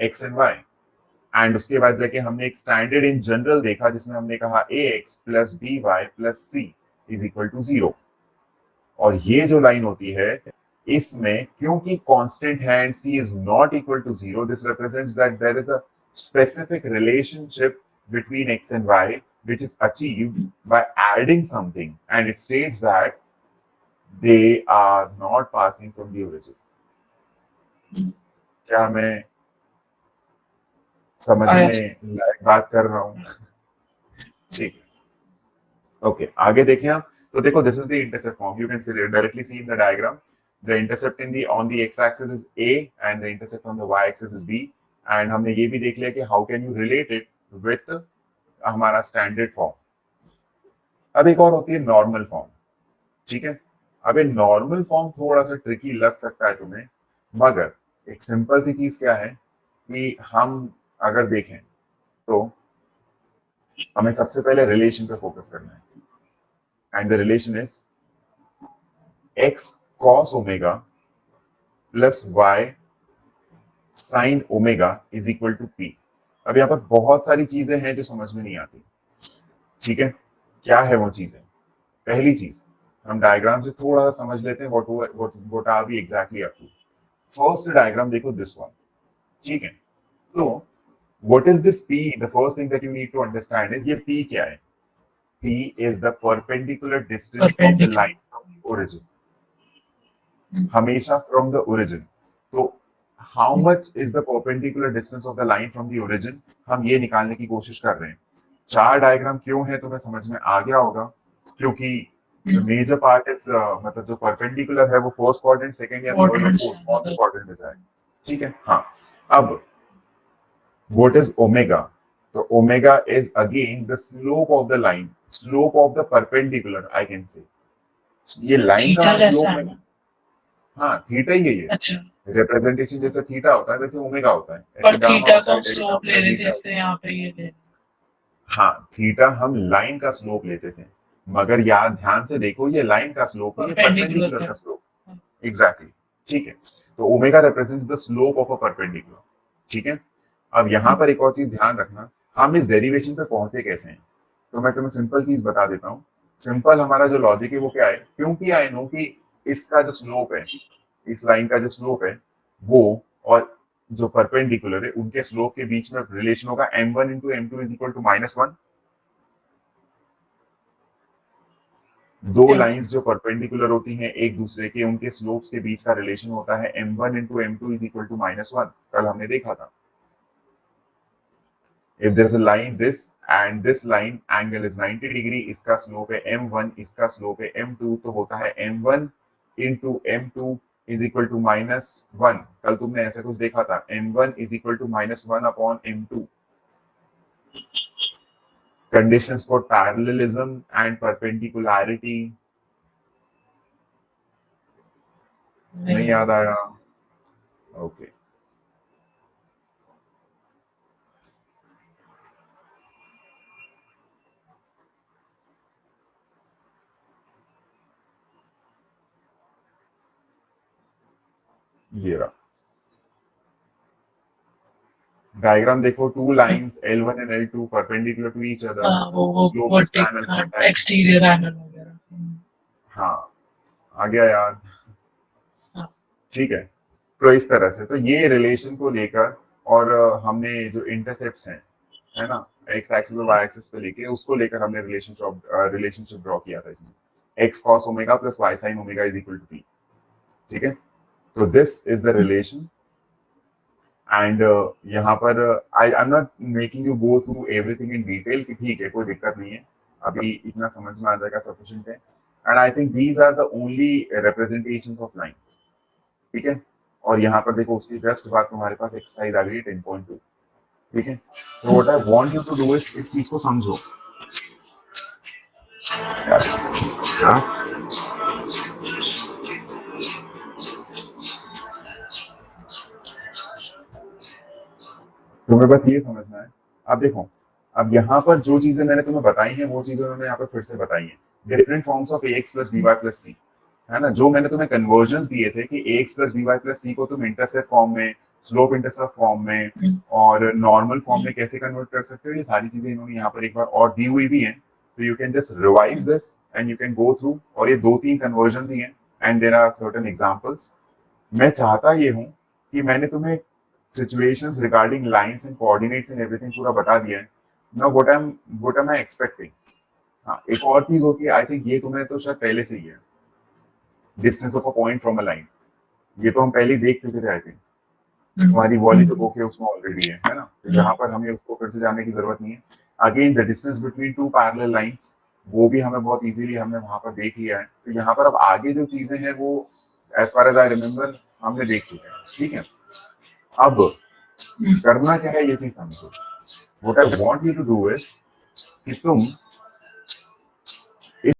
x and y. And उसके बाद जाके हमने एक स्टैंडर्ड इन जनरल देखा जिसमें हमने कहा ax plus B Y plus C is equal to 0। और ये जो लाइन होती है इसमें क्योंकि कांस्टेंट है and c is not equal to 0, this represents that there is a specific relationship between x and y which is achieved by adding something, and it states that they are not passing from the origin। क्या मैं समझने लायक बात कर रहा हूँ? ठीक है, ओके, आगे देखें आप। तो देखो this is the intercept form, you can see directly see in the diagram the intercept in the on the x axis is a and the intercept on the y axis is b। And हमने ये भी देख लिया कि how can you relate it with हमारा स्टैंडर्ड फॉर्म। अब एक और होती है नॉर्मल फॉर्म, ठीक है। अब ये नॉर्मल फॉर्म थोड़ा सा ट्रिकी लग सकता है तुम्हें, मगर एक सिंपल सी चीज क्या है कि हम अगर देखें तो हमें सबसे पहले रिलेशन पे फोकस करना है। And the relation is x cos omega plus y sin omega is equal to p। अब यहाँ पर बहुत सारी चीजें हैं जो समझ में नहीं आती, ठीक है। क्या है वो चीजें? पहली चीज हम डायग्राम से थोड़ा सा समझ लेते हैं what are we exactly up to. First diagram देखो दिस वन, ठीक है। तो what is this p? The first thing that you need to understand is ये p क्या है? p is the perpendicular distance of the line from the origin, हमेशा from the origin। तो how much is the perpendicular distance of the line from the origin, हम ये निकालने की कोशिश कर रहे हैं। चार डायग्राम क्यों है तुम्हें समझ में आ गया होगा, क्योंकि मेजर पार्ट इज मतलब जो परपेंडिकुलर है वो फर्स्ट क्वाड्रेंट, सेकंड या थर्ड या फोर्थ क्वाड्रेंट में जाएगा, ठीक है। हाँ, अब what is omega? So omega is again the slope of the line, slope of the perpendicular, I can say। ये लाइन का स्लोप है, हाँ थीटा ही है ये। अच्छा, रिप्रेजेंटेशन जैसे थीटा होता है वैसे ओमेगा होता है। पर थीटा का स्लोप ले रहे थे जैसे यहाँ पे ये ले। हाँ, थीटा हम लाइन का स्लोप लेते थे, मगर याद ध्यान से देखो ये लाइन का स्लोप है, ये परपेंडिकुलर का स्लोप। एग्जैक्टली, ठीक है। तो omega represents the slope of a perpendicular, ठीक है। अब यहाँ पर एक और चीज ध्यान रखना, हम इस डेरिवेशन पे पहुंचे कैसे हैं। तो मैं तुम्हें सिंपल चीज बता देता हूँ। सिंपल हमारा जो लॉजिक है वो क्या है, क्योंकि आई नो कि इसका जो स्लोप है, इस लाइन का जो स्लोप है वो और जो परपेंडिकुलर है उनके स्लोप के बीच में रिलेशन होगा m1 into m2 is equal to -1। दो लाइंस जो परपेंडिकुलर होती हैं एक दूसरे के, उनके स्लोप्स के बीच का रिलेशन होता है m1 into m2 is equal to -1। कल हमने देखा था। If there is a line this and this line angle is 90 degree, इसका स्लोप है m1, इसका स्लोप है m2, तो होता है m1 into m2 is equal to -1। कल तुमने ऐसा कुछ देखा था, m1 is equal to -1 upon m2। Conditions for parallelism and perpendicularity नहीं याद आया? ओके, ये रहा डायग्राम देखो, two lines L1 and L2 perpendicular to each other, slope is parallel contact, exterior angle वगैरह। हाँ, आ गया याद? ठीक है। तो इस तरह से तो ये रिलेशन को लेकर और हमने जो इंटरसेप्ट्स हैं, है ना, एक्स एक्सिस और वाई एक्सिस पे लेके उसको लेकर हमने रिलेशनशिप ड्रॉ किया था इसमें, x cos omega plus y sine omega is equal to p, ठीक है। तो this is the relation and यहाँ पर I am not making you go through everything in detail कि ठीक है कोई दिक्कत नहीं है, अभी इतना समझ में आ जाएगा, सफिशिएंट है। And I think these are the only representations of lines, ठीक है। और यहाँ पर देखो उसकी जस्ट बाद तुम्हारे पास एक्सरसाइज आ गई है 10.2, ठीक है। तो what I want you to do is इस चीज को समझो क्या तुम्हें बस ये समझना है। अब देखो, अब यहाँ पर जो चीजें मैंने तुम्हें बताई हैं वो चीजें मैंने यहाँ पर फिर से बताई हैं, different forms of ax plus by plus c, है ना। जो मैंने तुम्हें कन्वर्जन दिए थे कि ax plus by plus c को तुम इंटरसेप्ट फॉर्म में, स्लोप इंटरसेप्ट फॉर्म में और नॉर्मल फॉर्म में कैसे कन्वर्ट कर सकते हो, ये सारी चीजें इन्होंने यहाँ पर एक बार और दी हुई भी हैं। तो you can just revise this and you can go through, और ये 2-3 कन्वर्जन ही हैं and there are certain examples. मैं चाहता ये हूँ कि मैंने तुम्हें situations regarding lines and coordinates and everything पूरा बता दिया है। Now what am I expecting? हाँ, एक और चीज होती है, आई थिंक ये तुम्हें तो शायद पहले से ही है, distance of a point from a line. ये तो हम पहले ही देख चुके थे, आई थिंक हमारी वॉली तो ओके उसमें ऑलरेडी है ना। तो यहाँ पर हमें उसको फिर से जानने की जरूरत नहीं है। Again the distance between two parallel lines, वो भी हमें बहुत इजीली हमने वहां पर देख लिया है। तो यहाँ पर अब आगे जो चीजें हैं वो as far as I remember हमने देख चुके हैं, ठीक है। अब करना क्या है ये चीज समझो। What I want you to do is कि तुम